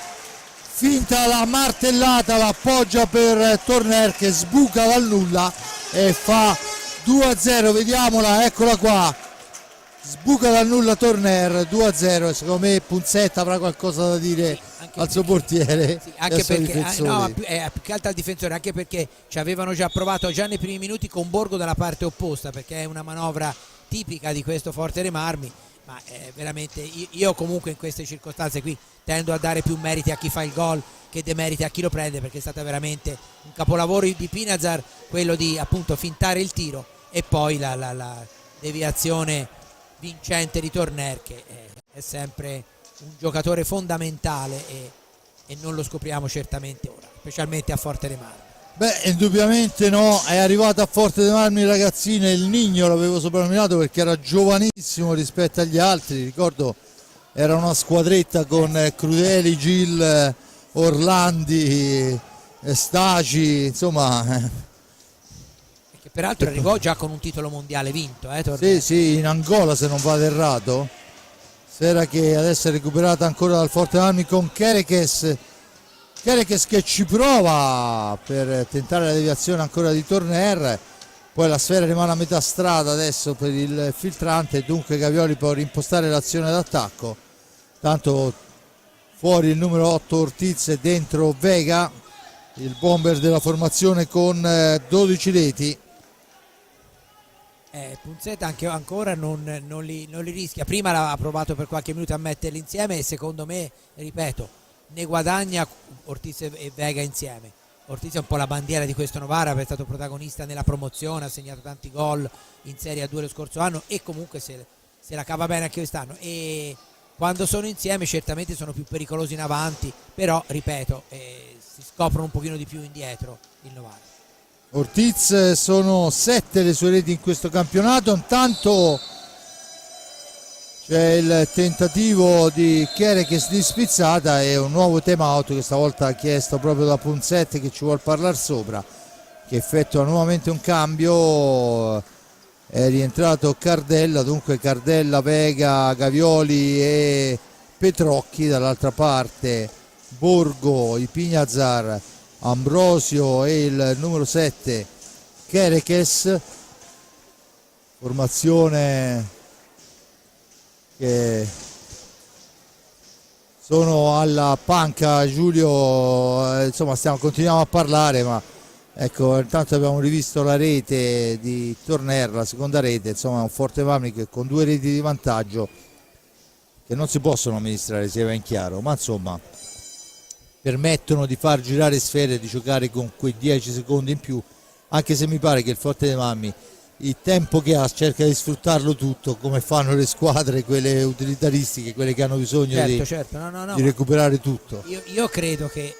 finta la martellata, la appoggia per Torner che sbuca dal nulla e fa 2-0, vediamola, eccola qua, sbuca dal nulla Torner, 2-0, e secondo me Punzetta avrà qualcosa da dire al suo portiere, sì, anche perché difensori. più che altro al difensore, anche perché ci avevano già provato già nei primi minuti con Borgo dalla parte opposta, perché è una manovra tipica di questo Fortere Marmi, ma veramente io comunque in queste circostanze qui tendo a dare più meriti a chi fa il gol che demeriti a chi lo prende, perché è stata veramente un capolavoro di Pinazar quello di appunto fintare il tiro e poi la deviazione vincente di Torner, che è sempre un giocatore fondamentale e non lo scopriamo certamente ora, specialmente a Fortere Marmi. Beh, indubbiamente no, è arrivato a Forte dei Marmi il ragazzino, il Nigno l'avevo soprannominato perché era giovanissimo rispetto agli altri, ricordo era una squadretta con Crudeli, Gil, Orlandi, Staci, insomma. Che peraltro arrivò già con un titolo mondiale vinto, Sì, sì, in Angola se non vado errato, sera che adesso è recuperata ancora dal Forte dei Marmi con Kerekes che ci prova per tentare la deviazione ancora di Torner, poi la sfera rimane a metà strada adesso per il filtrante, dunque Gavioli può rimpostare l'azione d'attacco, tanto fuori il numero 8 Ortiz e dentro Vega, il bomber della formazione con 12 reti. Punzetta anche ancora non li rischia, prima ha provato per qualche minuto a metterli insieme e secondo me, ripeto, ne guadagna Ortiz e Vega insieme. Ortiz è un po' la bandiera di questo Novara, è stato protagonista nella promozione, ha segnato tanti gol in Serie A2 lo scorso anno e comunque se la cava bene anche quest'anno, e quando sono insieme certamente sono più pericolosi in avanti, però ripeto si scoprono un pochino di più indietro il Novara. Ortiz sono 7 le sue reti in questo campionato, intanto c'è il tentativo di Kerekes di spizzata e un nuovo time out che stavolta ha chiesto proprio da Punzette, che ci vuol parlare sopra, che effettua nuovamente un cambio, è rientrato Cardella, dunque Cardella, Vega, Gavioli e Petrocchi, dall'altra parte Borgo, Ipignazar, Ambrosio e il numero 7 Kerekes, formazione che sono alla panca. Giulio, insomma continuiamo a parlare, ma ecco, intanto abbiamo rivisto la rete di Torner, la seconda rete, insomma un Forte Marmi che con 2 reti di vantaggio che non si possono amministrare, sia ben chiaro, ma insomma permettono di far girare sfere e di giocare con quei 10 secondi in più, anche se mi pare che il Forte dei Marmi il tempo che ha cerca di sfruttarlo tutto, come fanno le squadre, quelle utilitaristiche, quelle che hanno bisogno certo. No, di recuperare tutto. Io credo che,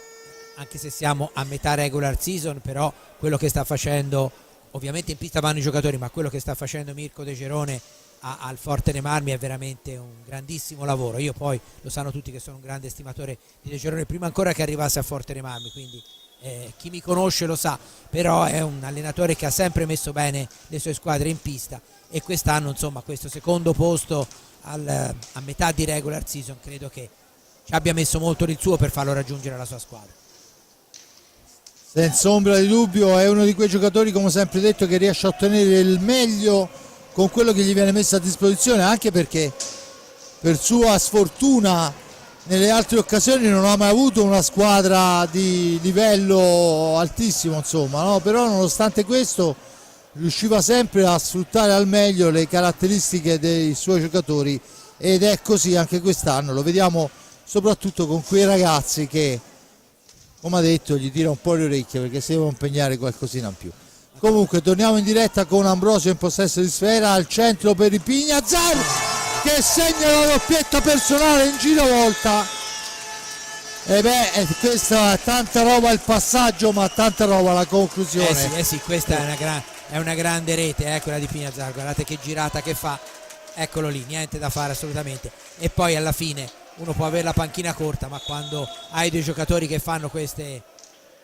anche se siamo a metà regular season, però quello che sta facendo, ovviamente in pista vanno i giocatori, ma quello che sta facendo Mirko De Gerone al Forte dei Marmi è veramente un grandissimo lavoro. Io poi, lo sanno tutti che sono un grande estimatore di De Gerone, prima ancora che arrivasse a Forte dei Marmi, quindi chi mi conosce lo sa, però è un allenatore che ha sempre messo bene le sue squadre in pista, e quest'anno insomma questo secondo posto a metà di regular season credo che ci abbia messo molto del suo per farlo raggiungere alla sua squadra. Senza ombra di dubbio è uno di quei giocatori, come sempre detto, che riesce a ottenere il meglio con quello che gli viene messo a disposizione, anche perché per sua sfortuna nelle altre occasioni non ha mai avuto una squadra di livello altissimo, insomma, no? Però nonostante questo riusciva sempre a sfruttare al meglio le caratteristiche dei suoi giocatori, ed è così anche quest'anno. Lo vediamo soprattutto con quei ragazzi che, come ha detto, gli tira un po' le orecchie perché si deve impegnare qualcosina in più. Comunque torniamo in diretta con Ambrosio in possesso di sfera, al centro per Ipignazar che segna la doppietta personale in giravolta. E beh, questa è tanta roba il passaggio, ma tanta roba la conclusione. Sì, questa è una grande rete, quella di Ipignazar, guardate che girata che fa, eccolo lì, niente da fare assolutamente. E poi alla fine uno può avere la panchina corta, ma quando hai dei giocatori che fanno queste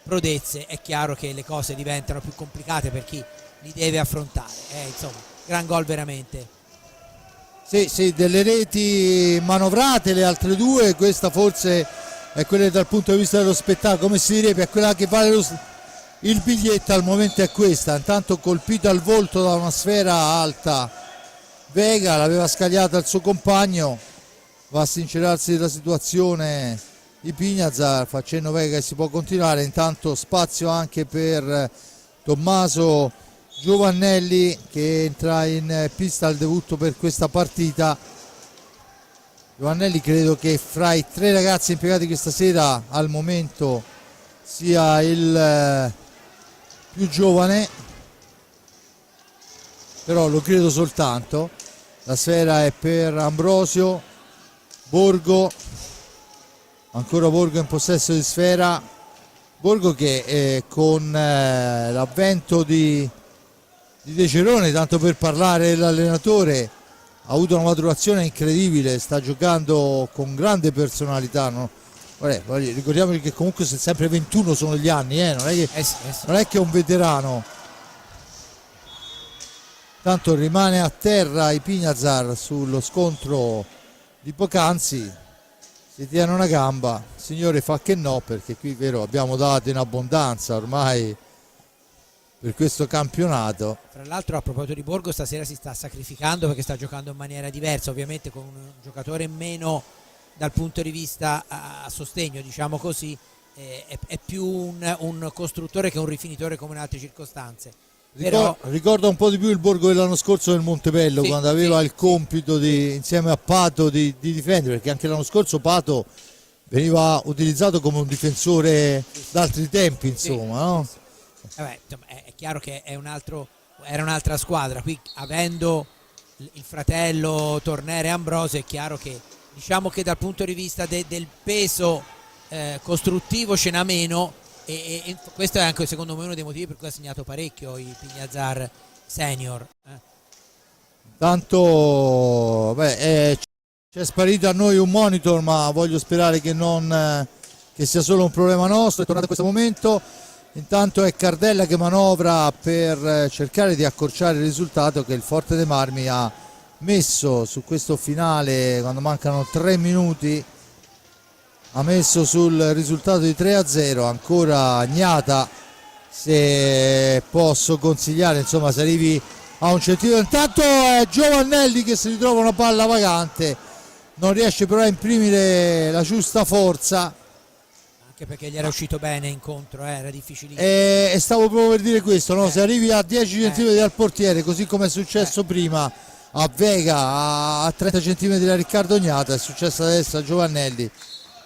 prodezze è chiaro che le cose diventano più complicate per chi li deve affrontare. Insomma, gran gol veramente Sì, sì, delle reti manovrate, le altre due, questa forse è quella dal punto di vista dello spettacolo, come si direbbe, è quella che vale il biglietto al momento è questa. Intanto colpito al volto da una sfera alta Vega, l'aveva scagliata il suo compagno, va a sincerarsi della situazione di Pignazar, facendo Vega che si può continuare. Intanto spazio anche per Tommaso Giovannelli che entra in pista al debutto per questa partita. Giovannelli credo che fra i 3 ragazzi impiegati questa sera al momento sia il più giovane, però lo credo soltanto. La sfera è per Ambrosio, Borgo, ancora Borgo in possesso di sfera, Borgo che con l'avvento di De Cerone, tanto per parlare dell'allenatore, ha avuto una maturazione incredibile, sta giocando con grande personalità, no? Ricordiamoci che comunque sempre 21 sono gli anni, non è che è un veterano. Tanto rimane a terra i Pignazar sullo scontro di poc'anzi, si tiene una gamba, il signore fa che no, perché qui vero abbiamo dato in abbondanza ormai per questo campionato. Tra l'altro, a proposito di Borgo, stasera si sta sacrificando perché sta giocando in maniera diversa, ovviamente con un giocatore meno dal punto di vista a sostegno, diciamo così, è più un costruttore che un rifinitore come in altre circostanze. Però Ricorda un po' di più il Borgo dell'anno scorso del Montebello, sì, quando aveva sì, il compito insieme a Pato di difendere, perché anche l'anno scorso Pato veniva utilizzato come un difensore d'altri tempi, insomma, no? Vabbè, insomma, è chiaro che era un'altra squadra. Qui, avendo il fratello Tornere e Ambrosio, è chiaro che, diciamo che dal punto di vista del peso costruttivo ce n'ha meno, e questo è anche secondo me uno dei motivi per cui ha segnato parecchio i Pignazar senior. Tanto c'è sparito a noi un monitor, ma voglio sperare che sia solo un problema nostro. È tornato in questo momento. Intanto è Cardella che manovra per cercare di accorciare il risultato che il Forte dei Marmi ha messo su questo finale, quando mancano 3 minuti, ha messo sul risultato di 3-0. Ancora Agnata, se posso consigliare, insomma, se arrivi a un centimetro. Intanto è Giovannelli che si ritrova una palla vagante, non riesce però a imprimere la giusta forza, Anche perché gli era uscito bene incontro, era difficilissimo. e stavo proprio per dire questo, no? Se arrivi a 10 centimetri dal portiere, così come è successo prima a Vega, a 30 centimetri da Riccardo Agnata, è successo adesso a Giovannelli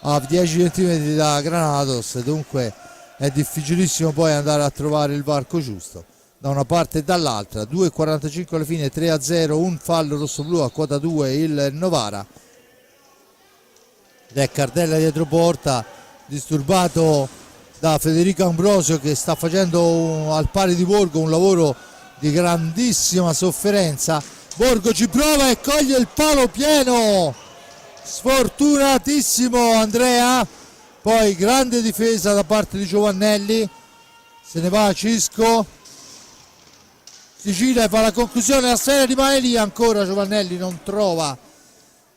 a 10 centimetri da Granados, dunque è difficilissimo poi andare a trovare il varco giusto da una parte e dall'altra. 2,45 alla fine, 3-0, un fallo rossoblu a quota 2 il Novara, ed è Cardella dietro porta, disturbato da Federico Ambrosio che sta facendo al pari di Borgo un lavoro di grandissima sofferenza. Borgo ci prova e coglie il palo pieno, sfortunatissimo Andrea, poi grande difesa da parte di Giovannelli, se ne va a Cisco, si gira e fa la conclusione, la sfera rimane lì, ancora Giovannelli non trova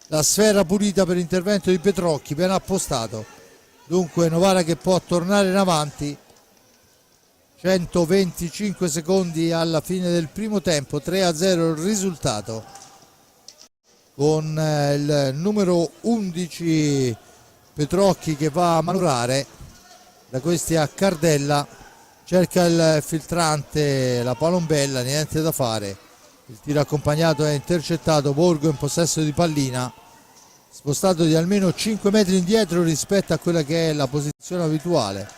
la sfera pulita per intervento di Petrocchi, ben appostato. Dunque Novara che può tornare in avanti, 125 secondi alla fine del primo tempo, 3-0 il risultato, con il numero 11 Petrocchi che va a manovrare, da questi a Cardella, cerca il filtrante, la palombella, niente da fare, il tiro accompagnato è intercettato. Borgo in possesso di pallina, spostato di almeno 5 metri indietro rispetto a quella che è la posizione abituale.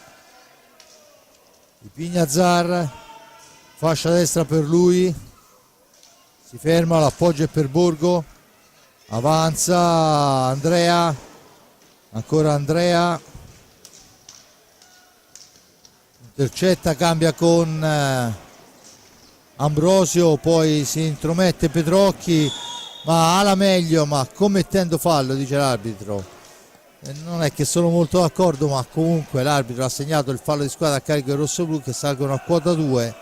Il Pignazar, fascia destra per lui, si ferma, l'appoggio è per Borgo, avanza Andrea, ancora Andrea, intercetta, cambia con Ambrosio, poi si intromette Petrocchi, ma ha la meglio, ma commettendo fallo, dice l'arbitro. Non è che sono molto d'accordo, ma comunque l'arbitro ha segnato il fallo di squadra a carico del rossoblu, che salgono a quota 2.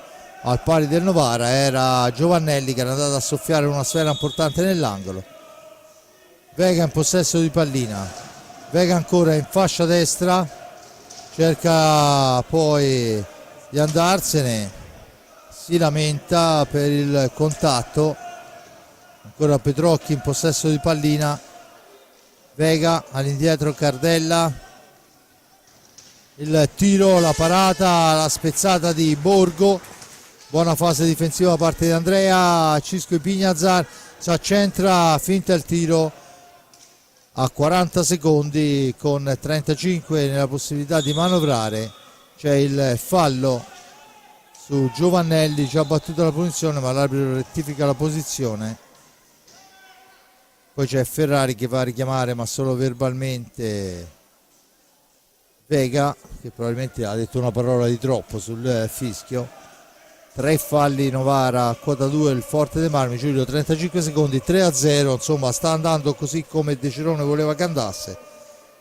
al pari del Novara era Giovannelli che era andato a soffiare una sfera importante nell'angolo. Vega in possesso di pallina, Vega ancora in fascia destra, cerca poi di andarsene, si lamenta per il contatto. Ancora Petrocchi in possesso di pallina, Vega all'indietro, Cardella, il tiro, la parata, la spezzata di Borgo, buona fase difensiva da parte di Andrea. Cisco Ipignazar si accentra, finta il tiro a 40 secondi con 35 nella possibilità di manovrare. C'è il fallo su Giovannelli, già battuta la punizione, ma l'arbitro rettifica la posizione. Poi c'è Ferrari che va a richiamare, ma solo verbalmente, Vega, che probabilmente ha detto una parola di troppo sul fischio. 3 falli Novara, quota 2 il Forte dei Marmi. Giulio, 35 secondi, 3-0, insomma sta andando così come De Cerone voleva che andasse.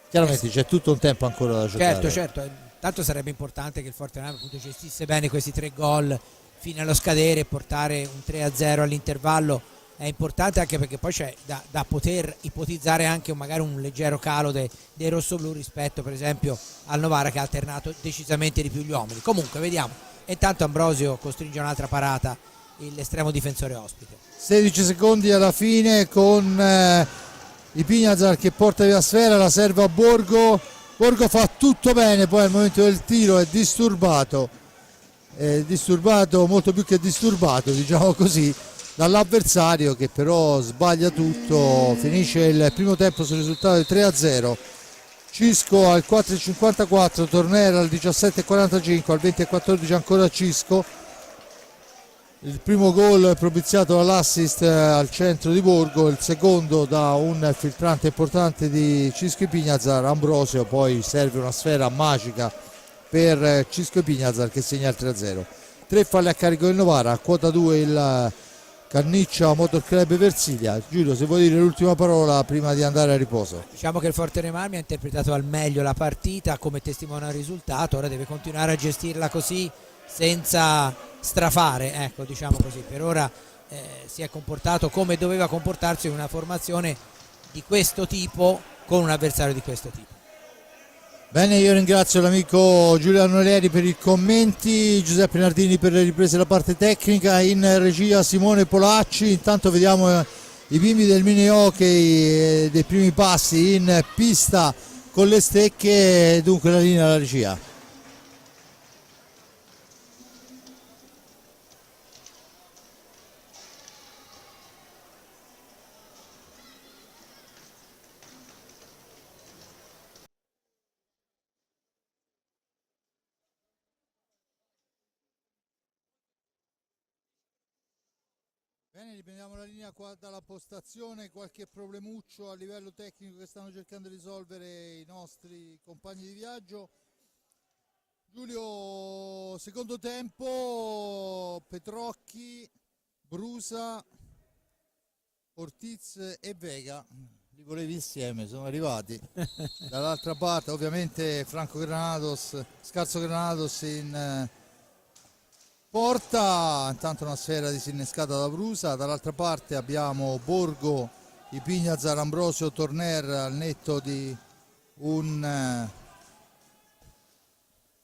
Chiaramente c'è tutto un tempo ancora da giocare. Certo, tanto sarebbe importante che il Forte dei Marmi appunto gestisse bene questi 3 gol fino allo scadere e portare un 3-0 all'intervallo. È importante anche perché poi c'è da poter ipotizzare anche magari un leggero calo dei rossoblù rispetto per esempio al Novara, che ha alternato decisamente di più gli uomini. Comunque vediamo, e intanto Ambrosio costringe un'altra parata l'estremo difensore ospite. 16 secondi alla fine con Ipignazar che porta via sfera, la serve a Borgo. Borgo fa tutto bene, poi al momento del tiro è disturbato, molto più che disturbato, diciamo così, dall'avversario, che però sbaglia tutto. Finisce il primo tempo sul risultato di 3-0. Cisco al 4,54, Tornera al 17,45, al 20,14 ancora Cisco. Il primo gol propiziato dall'assist al centro di Borgo, il secondo da un filtrante importante di Cisco Ipignazar, Ambrosio. Poi serve una sfera magica per Cisco Ipignazar che segna il 3-0. 3 falli a carico del Novara, a quota 2 il Canniccia Motor Club Versilia. Giulio, se vuoi dire l'ultima parola prima di andare a riposo. Diciamo che il Forte dei Marmi ha interpretato al meglio la partita, come testimonia il risultato. Ora deve continuare a gestirla così, senza strafare, ecco, diciamo così. Per ora si è comportato come doveva comportarsi in una formazione di questo tipo, con un avversario di questo tipo. Bene, io ringrazio l'amico Giuliano Norieri per i commenti, Giuseppe Nardini per le riprese della parte tecnica, in regia Simone Polacci. Intanto vediamo i bimbi del mini hockey dei primi passi in pista con le stecche, dunque la linea alla regia. Bene, riprendiamo la linea qua dalla postazione. Qualche problemuccio a livello tecnico che stanno cercando di risolvere i nostri compagni di viaggio. Giulio, secondo tempo, Petrocchi, Brusa, Ortiz e Vega, li volevi insieme, sono arrivati. Dall'altra parte ovviamente Franco Granados, Scarso Granados in porta, intanto una sfera disinnescata da Brusa. Dall'altra parte abbiamo Borgo, Ipignazar, Ambrosio, Torner al netto di un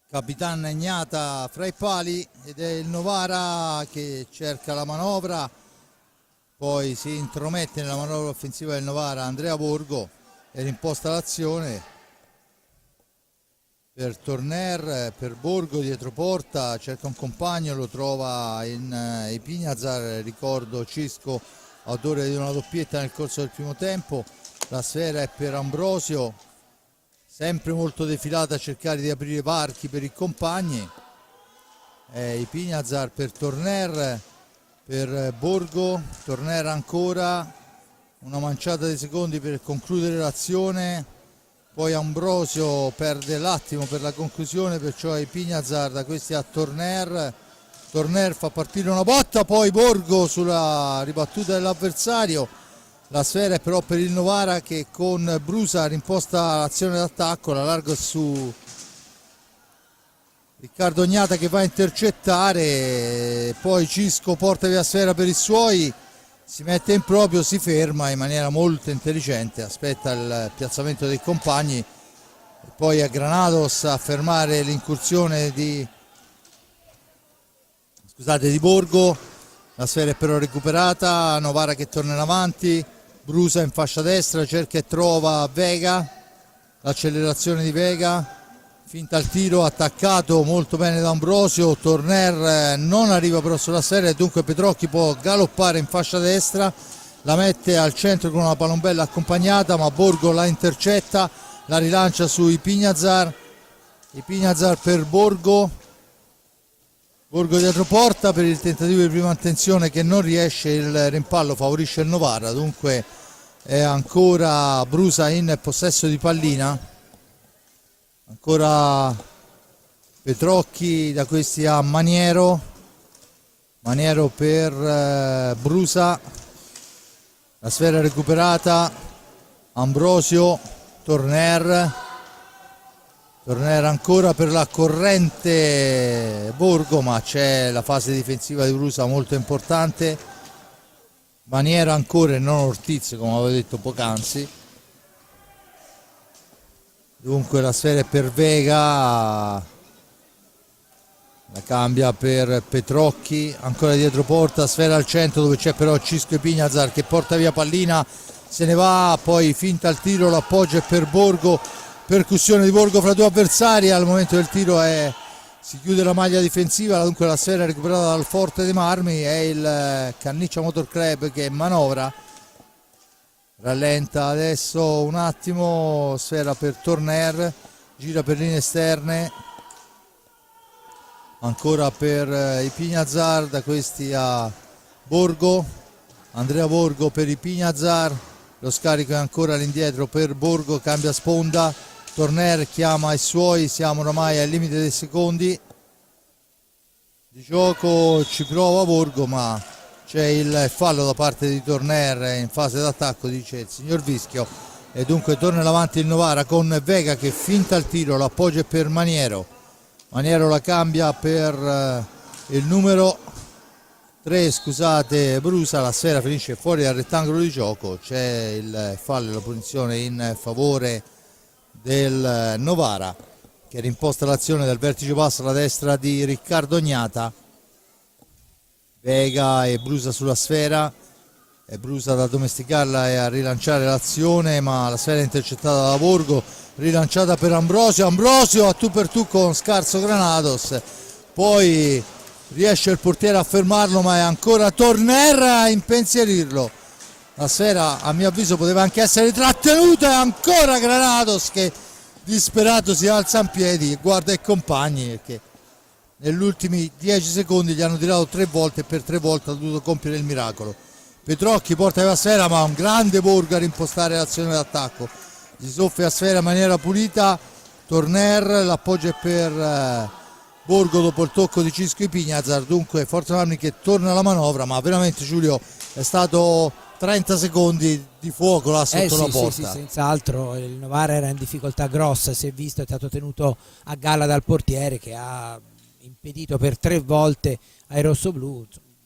Capitan Ignata fra i pali, ed è il Novara che cerca la manovra, poi si intromette nella manovra offensiva del Novara Andrea Borgo e rimposta l'azione per Torner, per Borgo dietro porta, cerca un compagno, lo trova in Ipignazar. Ricordo Cisco, autore di una doppietta nel corso del primo tempo. La sfera è per Ambrosio, sempre molto defilata a cercare di aprire varchi per i compagni. Ipignazar per Torner, per Borgo, Torner ancora, una manciata di secondi per concludere l'azione. Poi Ambrosio perde l'attimo per la conclusione, perciò Ipignazar da questi a Torner. Torner fa partire una botta, poi Borgo sulla ribattuta dell'avversario. La sfera è però per il Novara che con Brusa rimposta l'azione d'attacco, la larga su Riccardo Ognata che va a intercettare, poi Cisco porta via sfera per i suoi, si mette in proprio, si ferma in maniera molto intelligente, aspetta il piazzamento dei compagni e poi a Granados a fermare l'incursione di Borgo. La sfera è però recuperata, Novara che torna in avanti, Brusa in fascia destra, cerca e trova Vega, l'accelerazione di Vega, finta il tiro, attaccato molto bene da Ambrosio, Torner non arriva però sulla sfera e dunque Petrocchi può galoppare in fascia destra, la mette al centro con una palombella accompagnata, ma Borgo la intercetta, la rilancia su Ipignazar per Borgo dietro porta per il tentativo di prima attenzione che non riesce, il rimpallo favorisce il Novara, dunque è ancora Brusa in possesso di pallina, ancora Petrocchi, da questi a Maniero per Brusa, la sfera recuperata, Ambrosio, Torner ancora per la corrente Borgo, ma c'è la fase difensiva di Brusa molto importante, Maniero ancora e non Ortiz come avevo detto poc'anzi, dunque la sfera è per Vega, la cambia per Petrocchi, ancora dietro porta, sfera al centro dove c'è però Cisco Ipignazar che porta via pallina, se ne va, poi finta il tiro, l'appoggio è per Borgo, percussione di Borgo fra due avversari, al momento del tiro si chiude la maglia difensiva, dunque la sfera è recuperata dal Forte dei Marmi, è il Canniccia Motor Club che manovra, rallenta adesso un attimo, sfera per Torner, gira per linee esterne, ancora per Ipignazar, da questi a Borgo, Andrea Borgo per Ipignazar, lo scarico è ancora all'indietro per Borgo, cambia sponda, Torner chiama i suoi, siamo oramai al limite dei secondi di gioco, ci prova Borgo ma c'è il fallo da parte di Torner in fase d'attacco, dice il signor Vischio, e dunque torna in avanti il Novara con Vega che finta il tiro, l'appoggio è per Maniero la cambia per il numero 3, scusate, Brusa, la sfera finisce fuori dal rettangolo di gioco, c'è il fallo e la punizione in favore del Novara che rimposta l'azione dal vertice basso alla destra di Riccardo Ognata, Vega e Brusa sulla sfera, è Brusa ad addomesticarla e a rilanciare l'azione, ma la sfera è intercettata da Borgo, rilanciata per Ambrosio a tu per tu con scarso Granados, poi riesce il portiere a fermarlo ma è ancora Torner a impensierirlo, la sfera a mio avviso poteva anche essere trattenuta, e ancora Granados che disperato si alza in piedi e guarda i compagni perché negli ultimi 10 secondi gli hanno tirato 3 volte e per 3 volte ha dovuto compiere il miracolo. Petrocchi porta la sfera ma un grande Borgo a rimpostare l'azione d'attacco, gli soffia a sfera in maniera pulita, Torner, l'appoggio è per Borgo dopo il tocco di Cisco Ipignazar, dunque Forza Marmi che torna alla manovra, ma veramente Giulio è stato 30 secondi di fuoco là sotto la porta. Sì, senz'altro il Novara era in difficoltà grossa, si è visto, è stato tenuto a galla dal portiere che ha impedito per 3 volte ai rossoblù,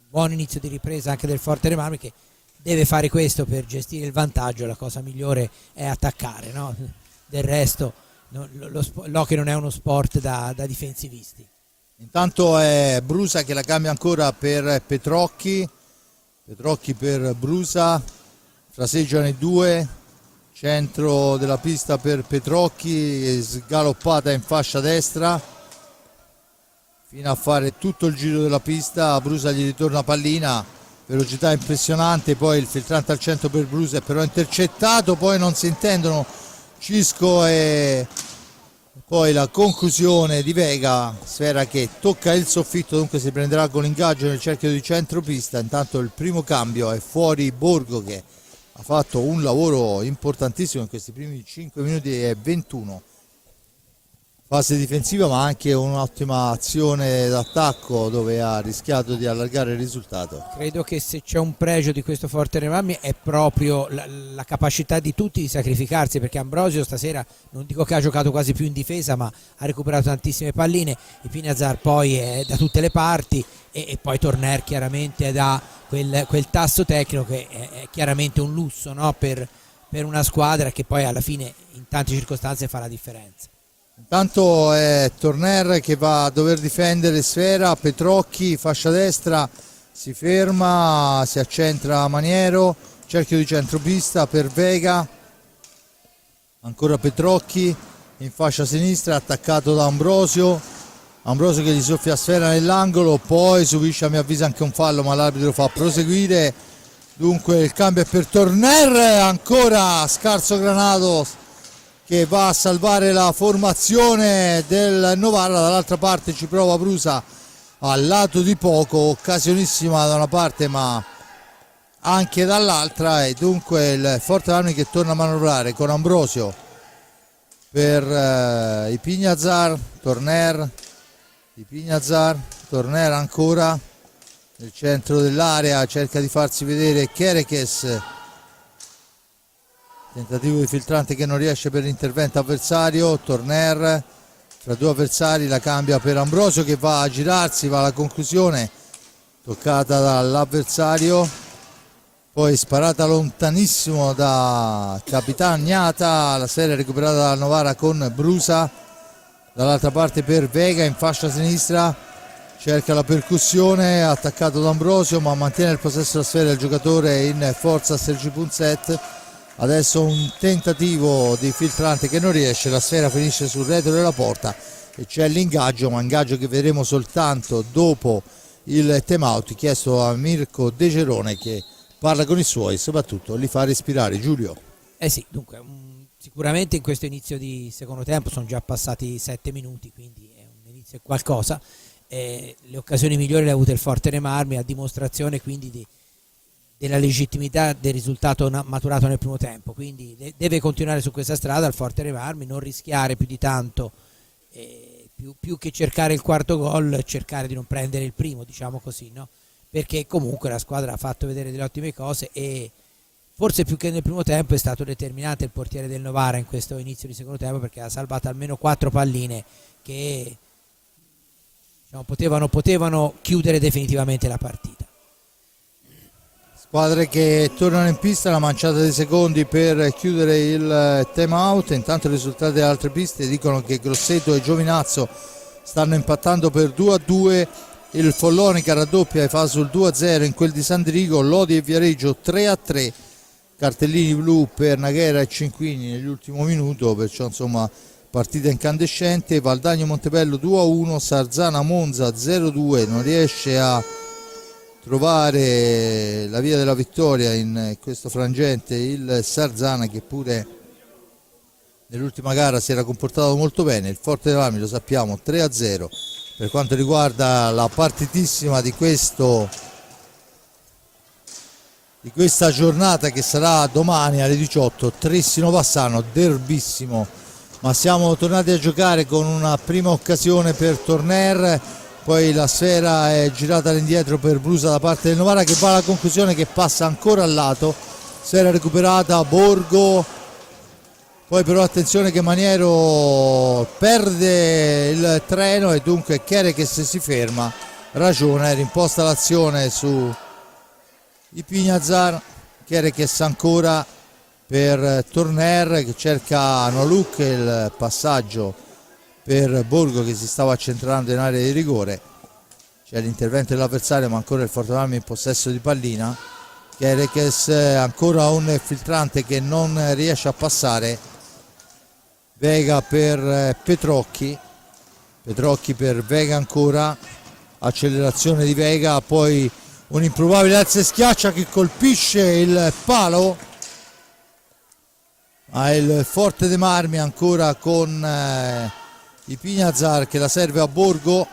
buon inizio di ripresa anche del Forte dei Marmi che deve fare questo per gestire il vantaggio, la cosa migliore è attaccare, no? Del resto l'hockey non è uno sport da difensivisti. Intanto è Brusa che la cambia ancora per Petrocchi per Brusa, fraseggiano i due, centro della pista per Petrocchi, sgaloppata in fascia destra fino a fare tutto il giro della pista, Brusa gli ritorna pallina, velocità impressionante, poi il filtrante al centro per Brusa è però intercettato, poi non si intendono Cisco e poi la conclusione di Vega, sfera che tocca il soffitto, dunque si prenderà con l'ingaggio nel cerchio di centropista. Intanto il primo cambio è fuori Borgo che ha fatto un lavoro importantissimo in questi primi 5 minuti e 21. fase difensiva, ma anche un'ottima azione d'attacco dove ha rischiato di allargare il risultato. Credo che se c'è un pregio di questo Forte Marmi è proprio la capacità di tutti di sacrificarsi, perché Ambrosio stasera non dico che ha giocato quasi più in difesa, ma ha recuperato tantissime palline. Pinazar poi è da tutte le parti e poi Torner chiaramente dà quel tasso tecnico che è chiaramente un lusso, no? per una squadra che poi alla fine in tante circostanze fa la differenza. Intanto è Torner che va a dover difendere sfera, Petrocchi, fascia destra, si ferma, si accentra Maniero, cerchio di centropista per Vega, ancora Petrocchi in fascia sinistra, attaccato da Ambrosio che gli soffia sfera nell'angolo, poi subisce a mio avviso anche un fallo, ma l'arbitro fa proseguire. Dunque il cambio è per Torner, ancora scarso Granados che va a salvare la formazione del Novara. Dall'altra parte ci prova Brusa al lato di poco, occasionissima da una parte ma anche dall'altra, e dunque il Forte Marmi che torna a manovrare con Ambrosio per Ipignazar, Torner ancora nel centro dell'area, cerca di farsi vedere Kerekes, tentativo di filtrante che non riesce per l'intervento avversario. Torner tra due avversari, la cambia per Ambrosio che va a girarsi, va alla conclusione, toccata dall'avversario, poi sparata lontanissimo da Capitan Gnata, la serie recuperata dal Novara con Brusa. Dall'altra parte per Vega in fascia sinistra, cerca la percussione, attaccato da Ambrosio ma mantiene il possesso della sfera il giocatore in forza Sergi Punzet. Adesso un tentativo di filtrante che non riesce, la sfera finisce sul retro della porta e c'è l'ingaggio, ma ingaggio che vedremo soltanto dopo il time out chiesto a Mirko De Gerone, che parla con i suoi e soprattutto li fa respirare. Giulio. Sì, dunque sicuramente in questo inizio di secondo tempo sono già passati 7 minuti, quindi è un inizio è qualcosa. Le occasioni migliori le ha avute il Forte Marmi, a dimostrazione quindi della legittimità del risultato maturato nel primo tempo, quindi deve continuare su questa strada il Forte Marmi, non rischiare più di tanto, più che cercare il quarto gol, cercare di non prendere il primo, diciamo così, no? Perché comunque la squadra ha fatto vedere delle ottime cose e forse più che nel primo tempo è stato determinante il portiere del Novara in questo inizio di secondo tempo, perché ha salvato almeno 4 palline che potevano chiudere definitivamente la partita. Squadre che tornano in pista, una manciata di secondi per chiudere il time out. Intanto i risultati delle altre piste dicono che Grosseto e Giovinazzo stanno impattando per 2-2, il Follonica raddoppia e fa sul 2-0 in quel di Sandrigo, Lodi e Viareggio 3-3, cartellini blu per Naghera e Cinquini nell'ultimo minuto, perciò insomma partita incandescente. Valdagno Montebello 2-1, Sarzana Monza 0-2, non riesce a trovare la via della vittoria in questo frangente il Sarzana, che pure nell'ultima gara si era comportato molto bene. Il Forte Marmi, lo sappiamo, 3-0 per quanto riguarda la partitissima di questa giornata, che sarà domani alle 18, Trissino-Bassano, derbissimo. Ma siamo tornati a giocare con una prima occasione per Torner, poi la sfera è girata all'indietro per Brusa da parte del Novara, che va alla conclusione, che passa ancora al lato, sfera recuperata Borgo, poi però attenzione che Maniero perde il treno e dunque Kerekes si ferma, ragiona, era imposta l'azione su Ipignazar. Kerekes ancora per Torner che cerca Noluk, il passaggio per Borgo che si stava accentrando in area di rigore, c'è l'intervento dell'avversario ma ancora il Forte Marmi in possesso di pallina. Kerekes, ancora un filtrante che non riesce a passare, Vega per Petrocchi per Vega ancora, accelerazione di Vega, poi un improbabile alza e schiaccia che colpisce il palo, ma il Forte dei Marmi ancora con Ipignazar che la serve a Borgo,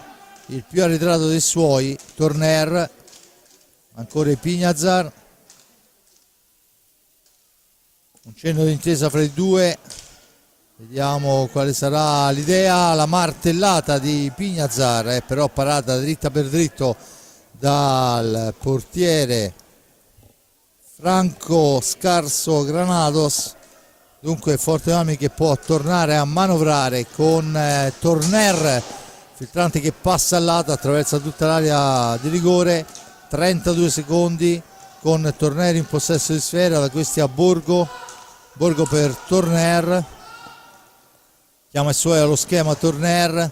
il più arretrato dei suoi. Torner, ancora Ipignazar, un cenno d'intesa fra i due, Vediamo quale sarà l'idea, la martellata di Pignazar, però parata dritta per dritto dal portiere Franco Scarso Granados. Dunque Forte dei Marmi che può tornare a manovrare con Torner, filtrante che passa al lato, attraversa tutta l'area di rigore. 32 secondi con Torner in possesso di sfera, da questi a Borgo per Torner, chiama i suoi allo schema Torner,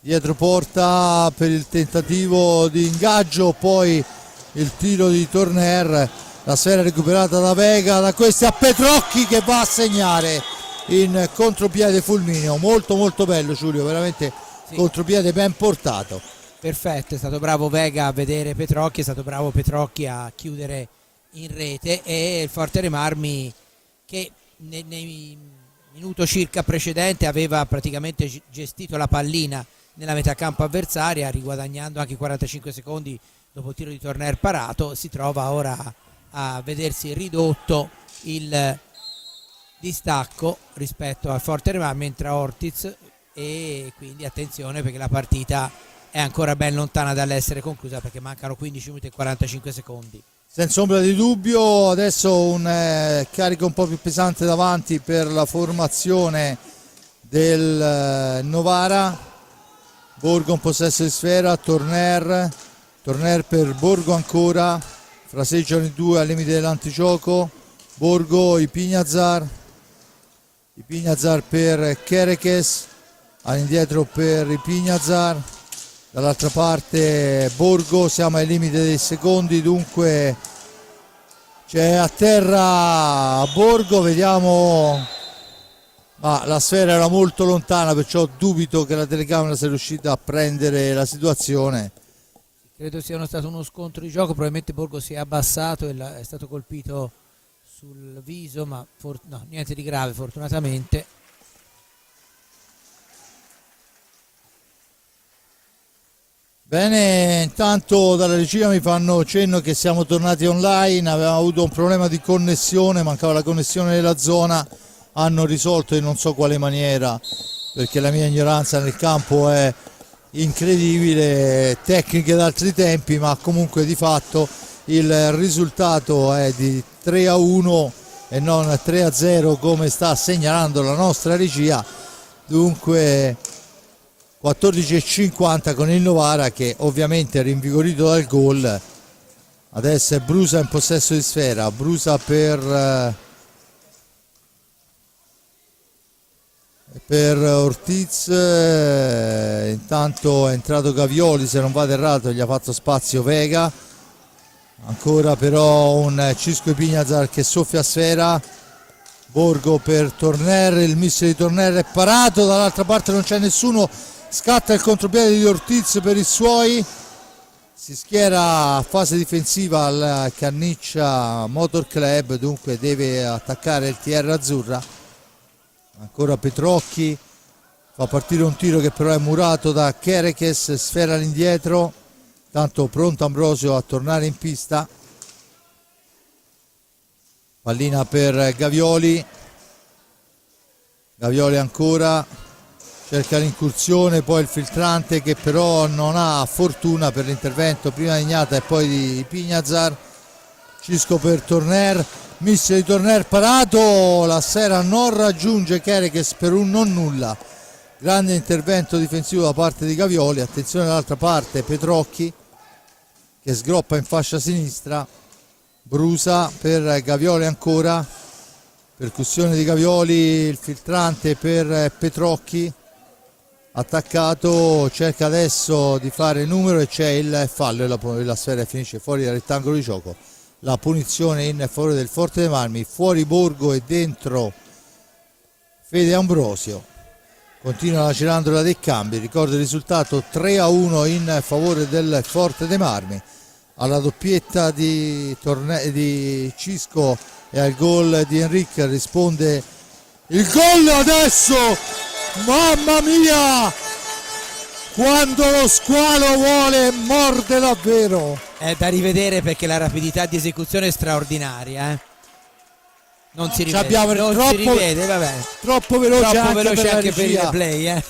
dietro porta per il tentativo di ingaggio, poi il tiro di Torner, la sfera recuperata da Vega, da questi a Petrocchi che va a segnare in contropiede fulmineo. Molto molto bello, Giulio, veramente sì. Contropiede ben portato. Perfetto, è stato bravo Vega a vedere Petrocchi, è stato bravo Petrocchi a chiudere in rete, e il Forte dei Marmi che nei minuto circa precedente aveva praticamente gestito la pallina nella metà campo avversaria, riguadagnando anche 45 secondi dopo il tiro di Torner parato, si trova ora a vedersi ridotto il distacco rispetto al Forte dei Marmi, entra Ortiz, e quindi attenzione perché la partita è ancora ben lontana dall'essere conclusa, perché mancano 15 minuti e 45 secondi. Senza ombra di dubbio, adesso un carico un po' più pesante davanti per la formazione del Novara. Borgo in possesso di sfera, Torner per Borgo ancora, fraseggiano i due al limite dell'antigioco. Borgo, Ipignazar per Kerekes, all'indietro per Ipignazar. Dall'altra parte Borgo, siamo ai limiti dei secondi, dunque c'è a terra Borgo, vediamo, ma la sfera era molto lontana, perciò dubito che la telecamera sia riuscita a prendere la situazione. Credo sia stato uno scontro di gioco, probabilmente Borgo si è abbassato e è stato colpito sul viso, ma no, niente di grave fortunatamente. Bene, intanto dalla regia mi fanno cenno che siamo tornati online, avevamo avuto un problema di connessione, mancava la connessione della zona, hanno risolto in non so quale maniera, perché la mia ignoranza nel campo è incredibile, tecniche d'altri tempi, ma comunque di fatto il risultato è di 3-1 e non 3-0 come sta segnalando la nostra regia. Dunque 14:50 con il Novara che ovviamente è rinvigorito dal gol. Adesso è Brusa in possesso di sfera, Brusa per Ortiz, intanto è entrato Gavioli, se non vado errato gli ha fatto spazio Vega, ancora però un Cisco Ipignazar che soffia a sfera. Borgo per Torner, il misto di Torner è parato, dall'altra parte non c'è nessuno, scatta il contropiede di Ortiz per i suoi, si schiera a fase difensiva al Canniccia Motor Club, dunque deve attaccare il TR Azzurra. Ancora Petrocchi, fa partire un tiro che però è murato da Kerekes, sfera all'indietro, tanto pronto Ambrosio a tornare in pista. Pallina per Gavioli, Gavioli ancora, cerca l'incursione, poi il filtrante che però non ha fortuna per l'intervento prima di Ignata e poi di Pignazar. Cisco per Torner, misto di Torner parato, la sfera non raggiunge Kerekes per un non nulla. Grande intervento difensivo da parte di Gavioli, attenzione dall'altra parte Petrocchi che sgroppa in fascia sinistra. Brusa per Gavioli ancora, percussione di Gavioli, il filtrante per Petrocchi, attaccato, cerca adesso di fare numero e c'è il fallo e la sfera finisce fuori dal rettangolo di gioco. La punizione in favore del Forte dei Marmi, fuori Borgo e dentro Fede Ambrosio. Continua la cirandola dei cambi, ricordo il risultato 3-1 in favore del Forte dei Marmi. Alla doppietta di Cisco e al gol di Enrique risponde il gol adesso, mamma mia, quando lo squalo vuole morde davvero. È da rivedere perché la rapidità di esecuzione è straordinaria. Non si Ci rivede, abbiamo non troppo, si rivede, vabbè. troppo veloce, Troppo anche, veloce per la anche per il regia. replay.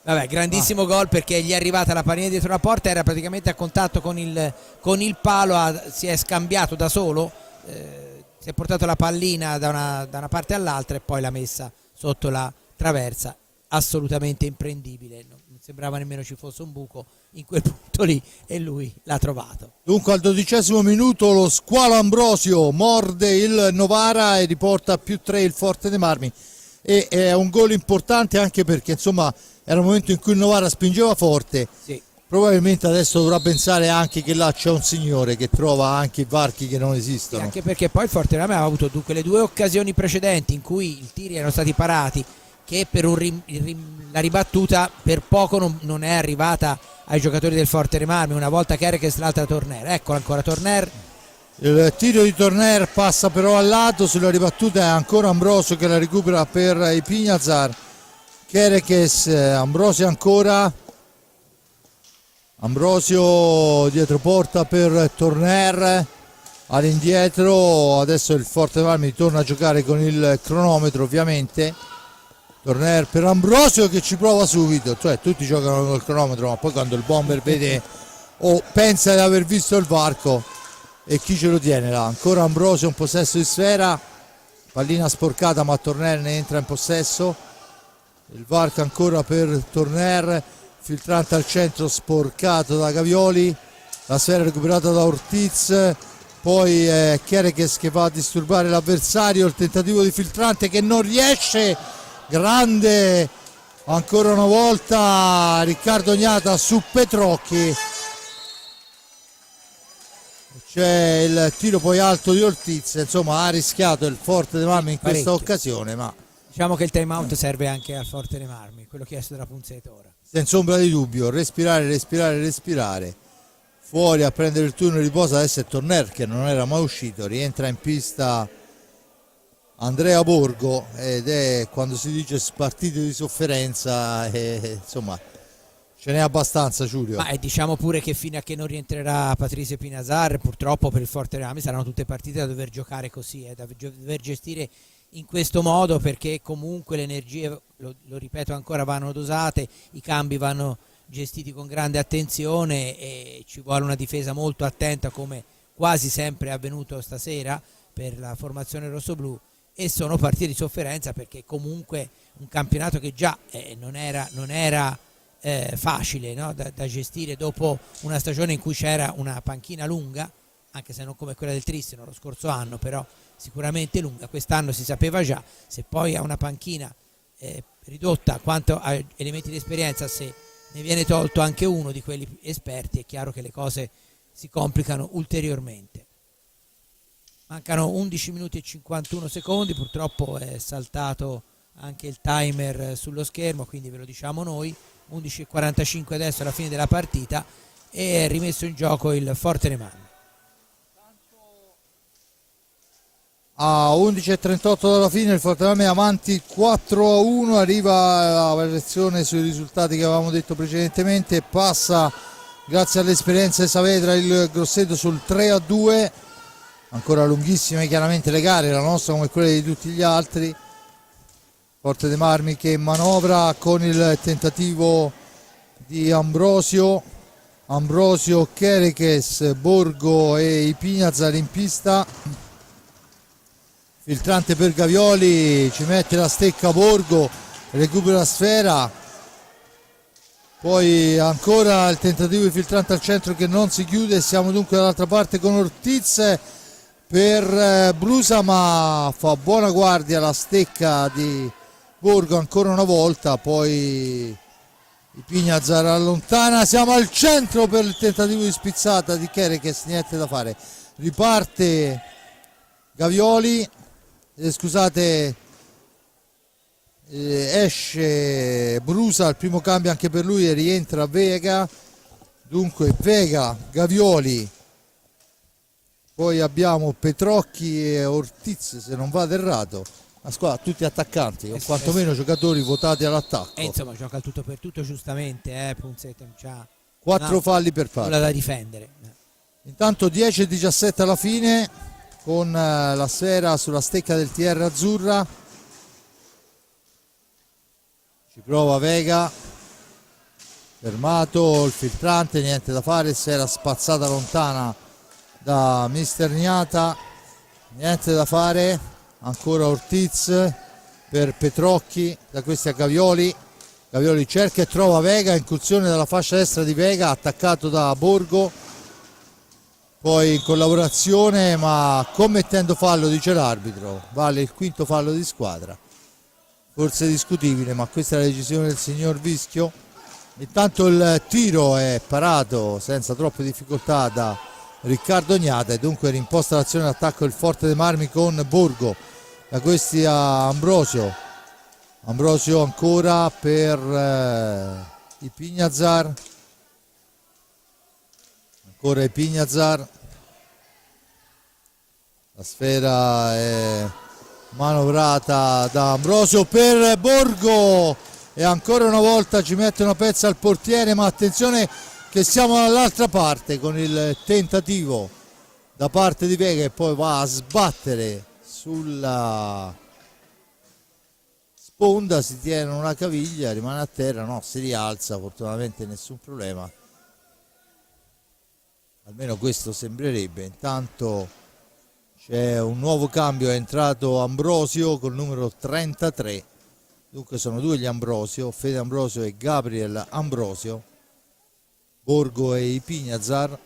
Vabbè, grandissimo gol perché gli è arrivata la pallina dietro la porta, era praticamente a contatto con il palo, si è scambiato da solo, si è portato la pallina da una parte all'altra e poi l'ha messa sotto la traversa, assolutamente imprendibile, non sembrava nemmeno ci fosse un buco in quel punto lì e lui l'ha trovato. Dunque al 12° minuto lo squalo Ambrosio morde il Novara e riporta a +3 il Forte dei Marmi, e è un gol importante anche perché insomma era un momento in cui il Novara spingeva forte. Sì. Probabilmente adesso dovrà pensare anche che là c'è un signore che trova anche i varchi che non esistono. Anche perché poi il Forte Rame aveva avuto quelle due occasioni precedenti in cui i tiri erano stati parati, che per la ribattuta per poco non è arrivata ai giocatori del Forte Remarmi, una volta Kerekes, l'altra Torner. Ecco ancora Torner. Il tiro di Torner passa però al lato, sulla ribattuta è ancora Ambrosio che la recupera per i Pignazar. Kerekes, Ambrosio ancora. Ambrosio dietro porta per Torner, all'indietro, adesso il Forte Marmi torna a giocare con il cronometro ovviamente. Torner per Ambrosio che ci prova subito, cioè tutti giocano col cronometro, ma poi quando il bomber vede o pensa di aver visto il varco, e chi ce lo tiene là? Ancora Ambrosio in possesso di sfera, pallina sporcata ma Torner ne entra in possesso, il varco ancora per Torner, filtrante al centro sporcato da Gavioli, la sfera recuperata da Ortiz, poi Kerekes che va a disturbare l'avversario, il tentativo di filtrante che non riesce, grande ancora una volta Riccardo Gnata su Petrocchi, c'è il tiro poi alto di Ortiz, insomma ha rischiato il Forte dei Marmi in questa Parecchio. occasione, ma Diciamo che il time out serve anche al Forte dei Marmi, quello chiesto dalla Punzeta ora. senza ombra di dubbio, respirare, fuori a prendere il turno di riposo adesso è Torner che non era mai uscito, rientra in pista Andrea Borgo ed è, quando si dice partite di sofferenza, insomma ce n'è abbastanza, Giulio. Ma diciamo pure che fino a che non rientrerà Patrizio Pinazar, purtroppo per il Forte Rami saranno tutte partite da dover giocare così, da dover gestire in questo modo, perché comunque le energie, lo ripeto ancora, vanno dosate, i cambi vanno gestiti con grande attenzione e ci vuole una difesa molto attenta, come quasi sempre è avvenuto stasera per la formazione rossoblù, e sono partite di sofferenza perché comunque un campionato che già non era facile, no? da gestire dopo una stagione in cui c'era una panchina lunga, anche se non come quella del Tristano lo scorso anno, però sicuramente lunga. Quest'anno si sapeva già, se poi ha una panchina ridotta quanto a elementi di esperienza, se ne viene tolto anche uno di quelli esperti, è chiaro che le cose si complicano ulteriormente. Mancano 11 minuti e 51 secondi, purtroppo è saltato anche il timer sullo schermo, quindi ve lo diciamo noi. 11:45 adesso alla fine della partita e è rimesso in gioco il Forte Remarmi. A 11:38 dalla fine il Forte Marmi è avanti 4-1, arriva la variazione sui risultati che avevamo detto precedentemente, passa grazie all'esperienza di Saavedra il Grosseto sul 3-2, ancora lunghissime chiaramente le gare, la nostra come quelle di tutti gli altri. Forte dei Marmi che manovra con il tentativo di Ambrosio, Kerekes, Borgo e i Pignazar in pista. Filtrante per Gavioli, ci mette la stecca Borgo, recupera la sfera, poi ancora il tentativo di filtrante al centro che non si chiude, siamo dunque dall'altra parte con Ortiz per Brusa, ma fa buona guardia la stecca di Borgo ancora una volta, poi i Pignazar allontana, siamo al centro per il tentativo di spizzata di Kerekes, niente da fare, riparte Gavioli, scusate, esce Brusa, il primo cambio anche per lui e rientra Vega, dunque Vega, Gavioli, poi abbiamo Petrocchi e Ortiz se non vado errato, la squadra tutti attaccanti o quantomeno giocatori votati all'attacco, E insomma gioca il tutto per tutto giustamente, Punzetta non c'ha 4 falli per parte, nulla da difendere. intanto 10-17 alla fine, con la sfera sulla stecca del TR azzurra, ci prova Vega, fermato il filtrante, niente da fare, si era spazzata lontana da Mister Niata, niente da fare, ancora Ortiz per Petrocchi, da questi a Gavioli. Gavioli cerca e trova Vega, incursione dalla fascia destra di Vega, attaccato da Borgo, poi in collaborazione ma commettendo fallo, dice l'arbitro, vale il quinto fallo di squadra, forse discutibile, ma questa è la decisione del signor Vischio. Intanto il tiro è parato senza troppe difficoltà da Riccardo Gnata e dunque rimposta l'azione d'attacco il Forte dei Marmi con Borgo, da questi a Ambrosio. Ambrosio ancora per Ipignazar, ancora Ipignazar, la sfera è manovrata da Ambrosio per Borgo e ancora una volta ci mette una pezza al portiere, ma attenzione che siamo dall'altra parte con il tentativo da parte di Vega e poi va a sbattere sulla sponda, si tiene una caviglia, rimane a terra, no, si rialza, fortunatamente nessun problema, almeno questo sembrerebbe. Intanto c'è un nuovo cambio, è entrato Ambrosio col numero 33, dunque sono due gli Ambrosio, Fede Ambrosio e Gabriel Ambrosio, Borgo e Ipignazar.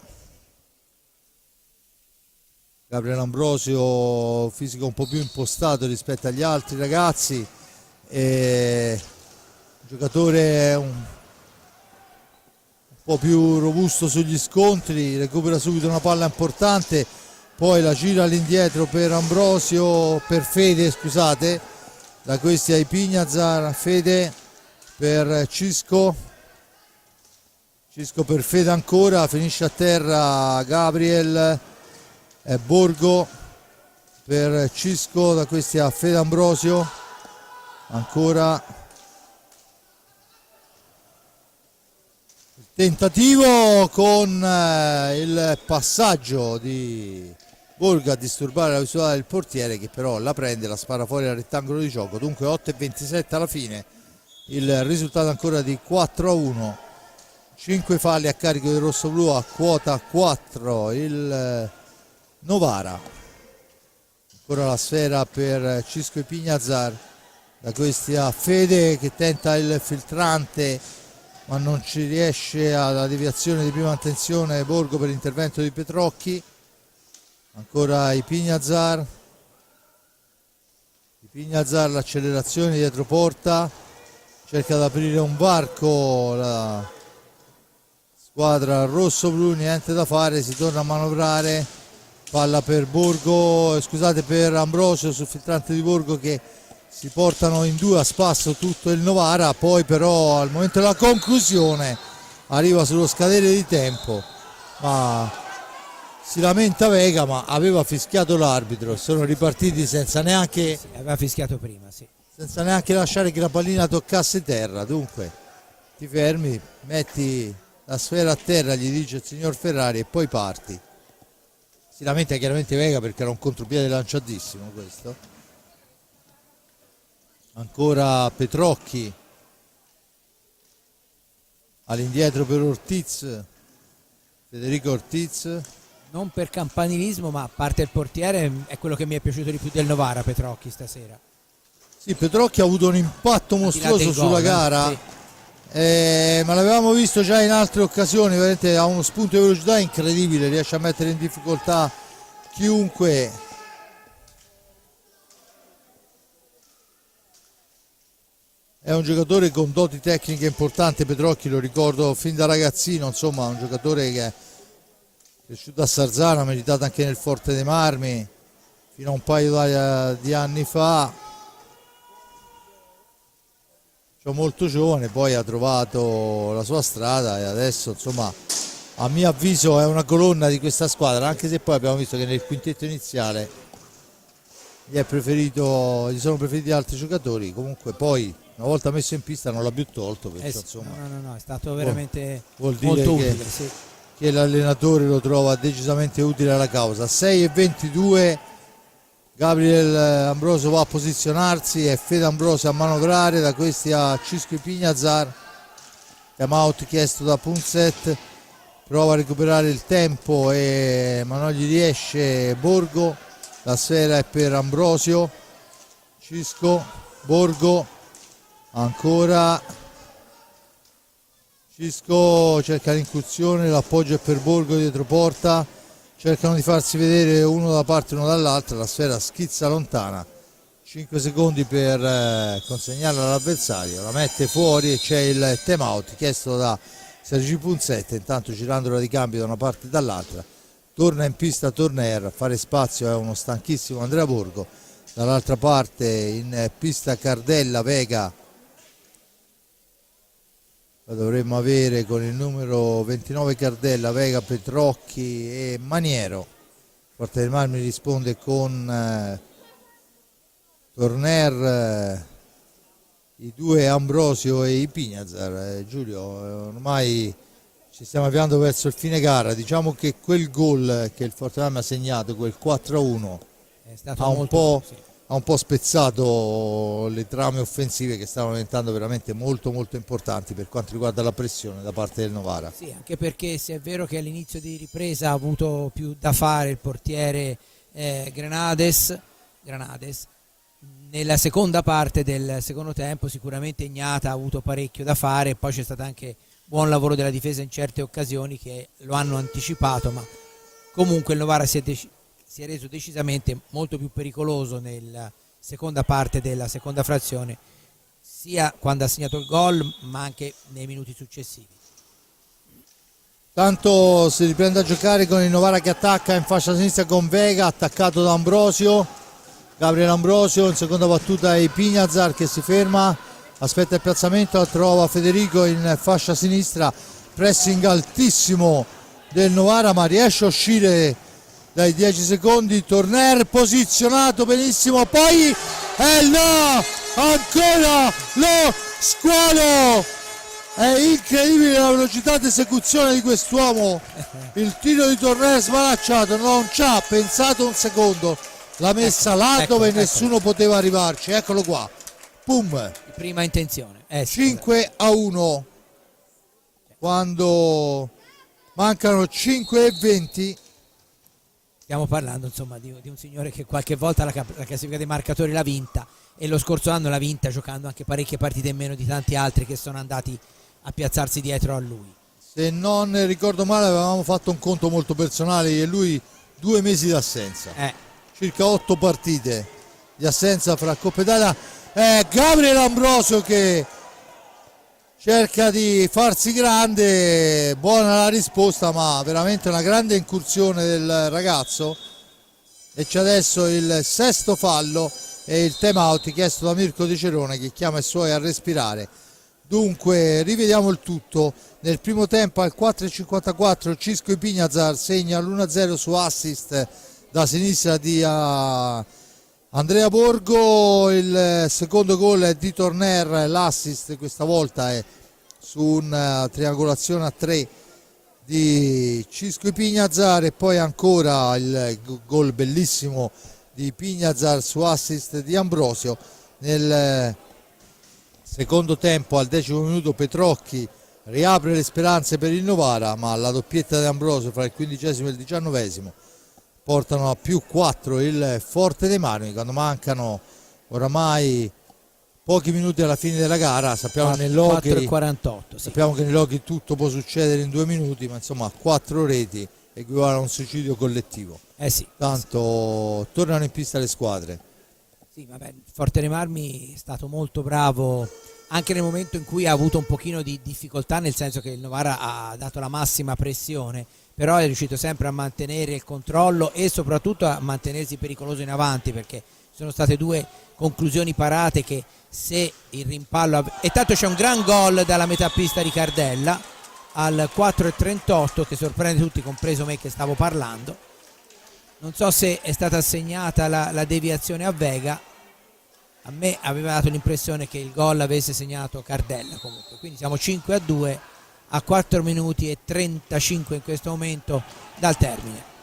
Gabriel Ambrosio fisico un po' più impostato rispetto agli altri ragazzi, e giocatore un po' più robusto sugli scontri, recupera subito una palla importante, poi la gira all'indietro per Ambrosio, per Fede scusate, da questi a Ipignazar, Fede per Cisco, Cisco per Fede ancora, finisce a terra Gabriel, Borgo per Cisco, da questi a Fede Ambrosio, ancora il tentativo con il passaggio di Borgo a disturbare la visuale del portiere, che però la prende, la spara fuori dal rettangolo di gioco. Dunque 8:27 alla fine, il risultato ancora di 4-1, 5 falli a carico del rossoblu, a quota 4 il Novara. Ancora la sfera per Cisco Ipignazar, da questi a Fede che tenta il filtrante ma non ci riesce, alla deviazione di prima attenzione Borgo per l'intervento di Petrocchi. Ancora Ipignazar, l'accelerazione dietro porta, cerca di aprire un varco la squadra rosso-blu, niente da fare, si torna a manovrare, palla per Borgo, scusate, per Ambrosio sul filtrante di Borgo, che si portano in due a spasso tutto il Novara, poi però al momento della conclusione arriva sullo scadere di tempo, ma si lamenta Vega, ma aveva fischiato l'arbitro, sono ripartiti senza neanche, Sì, aveva fischiato prima, sì. senza neanche lasciare che la pallina toccasse terra. Dunque ti fermi, metti la sfera a terra, gli dice il signor Ferrari, e poi parti. Si lamenta chiaramente Vega perché era un contropiede lanciatissimo questo. Ancora Petrocchi all'indietro per Ortiz, Federico Ortiz. Non per campanilismo, ma a parte il portiere è quello che mi è piaciuto di più del Novara, Petrocchi stasera. Sì, Petrocchi ha avuto un impatto mostruoso sulla gara, sì. Ma l'avevamo visto già in altre occasioni, veramente ha uno spunto di velocità incredibile, riesce a mettere in difficoltà chiunque. È un giocatore con doti tecniche importanti, Petrocchi, lo ricordo fin da ragazzino, insomma un giocatore che è cresciuto a Sarzano, ha meritato anche nel Forte dei Marmi fino a un paio di anni fa, cioè molto giovane, poi ha trovato la sua strada e adesso insomma a mio avviso è una colonna di questa squadra, anche se poi abbiamo visto che nel quintetto iniziale gli sono preferiti altri giocatori, comunque poi una volta messo in pista non l'ha più tolto, perciò, Sì. insomma, No, è stato veramente vuol dire molto che utile, sì. che l'allenatore lo trova decisamente utile alla causa. 6:22, Gabriel Ambrosio va a posizionarsi e Fede Ambrosio a manovrare, da questi a Cisco Pignazar, time out chiesto da Punset, prova a recuperare il tempo ma non gli riesce Borgo, la sfera è per Ambrosio, Cisco, Borgo, ancora Cisco cerca l'incursione, l'appoggio è per Borgo dietro porta, cercano di farsi vedere uno da parte e uno dall'altra, la sfera schizza lontana, 5 secondi per consegnarla all'avversario, la mette fuori e c'è il time out chiesto da Sergi Punzetta, intanto girandola di cambio da una parte e dall'altra, torna in pista Torner, a fare spazio è uno stanchissimo Andrea Borgo, dall'altra parte in pista Cardella, Vega, la dovremmo avere con il numero 29 Cardella, Vega, Petrocchi e Maniero. Forte dei Marmi risponde con Torner, i due Ambrosio e i Pignazar. Giulio, ormai ci stiamo avviando verso il fine gara, diciamo che quel gol che il Forte dei Marmi ha segnato, quel 4-1, è stato ha un po' spezzato le trame offensive che stavano diventando veramente molto importanti per quanto riguarda la pressione da parte del Novara. Sì, anche perché se è vero che all'inizio di ripresa ha avuto più da fare il portiere Granades, nella seconda parte del secondo tempo sicuramente Ignata ha avuto parecchio da fare e poi c'è stato anche buon lavoro della difesa in certe occasioni che lo hanno anticipato, ma comunque il Novara si è reso decisamente molto più pericoloso nella seconda parte della seconda frazione, sia quando ha segnato il gol ma anche nei minuti successivi. Tanto si riprende a giocare con il Novara che attacca in fascia sinistra con Vega, attaccato da Ambrosio, Gabriele Ambrosio, in seconda battuta è Pignazar che si ferma, aspetta il piazzamento, la trova Federico in fascia sinistra, pressing altissimo del Novara ma riesce a uscire dai 10 secondi, Torner posizionato benissimo, poi ancora lo squalo, è incredibile la velocità di esecuzione di quest'uomo, il tiro di Torner smanacciato, non ci ha pensato un secondo, l'ha messa là dove nessuno poteva arrivarci, eccolo qua, boom, prima intenzione, 5-1 quando mancano 5:20. Stiamo parlando insomma di un signore che qualche volta la classifica dei marcatori l'ha vinta e lo scorso anno l'ha vinta giocando anche parecchie partite in meno di tanti altri che sono andati a piazzarsi dietro a lui. Se non ricordo male avevamo fatto un conto molto personale e lui 2 mesi d'assenza, circa 8 partite di assenza fra Coppa Italia. Gabriele Ambrosio che cerca di farsi grande, buona la risposta ma veramente una grande incursione del ragazzo e c'è adesso il sesto fallo e il time out chiesto da Mirko De Cerone che chiama i suoi a respirare. Dunque rivediamo il tutto, nel primo tempo al 4:54 Cisco Pignazar segna l'1-0 su assist da sinistra di Andrea Borgo, il secondo gol è di Torner, l'assist questa volta è su una triangolazione a 3 di Cisco Pignazar e poi ancora il gol bellissimo di Pignazar su assist di Ambrosio. Nel secondo tempo al 10° minuto Petrocchi riapre le speranze per il Novara ma la doppietta di Ambrosio fra il 15° e il 19° portano a +4 il Forte dei Marmi quando mancano oramai pochi minuti alla fine della gara. Sappiamo nell'hockey 4:48, sì. Sappiamo che nell'hockey tutto può succedere in 2 minuti, ma insomma 4 reti equivale a un suicidio collettivo. Sì. Tanto tornano in pista le squadre. Sì, vabbè, il Forte dei Marmi è stato molto bravo anche nel momento in cui ha avuto un pochino di difficoltà, nel senso che il Novara ha dato la massima pressione, però è riuscito sempre a mantenere il controllo e soprattutto a mantenersi pericoloso in avanti, perché sono state 2 conclusioni parate che se il rimpallo e tanto c'è un gran gol dalla metà pista di Cardella al 4:38 che sorprende tutti, compreso me che stavo parlando. Non so se è stata assegnata la deviazione a Vega, a me aveva dato l'impressione che il gol avesse segnato Cardella comunque, quindi siamo 5-2 a 4 minuti e 35 in questo momento dal termine.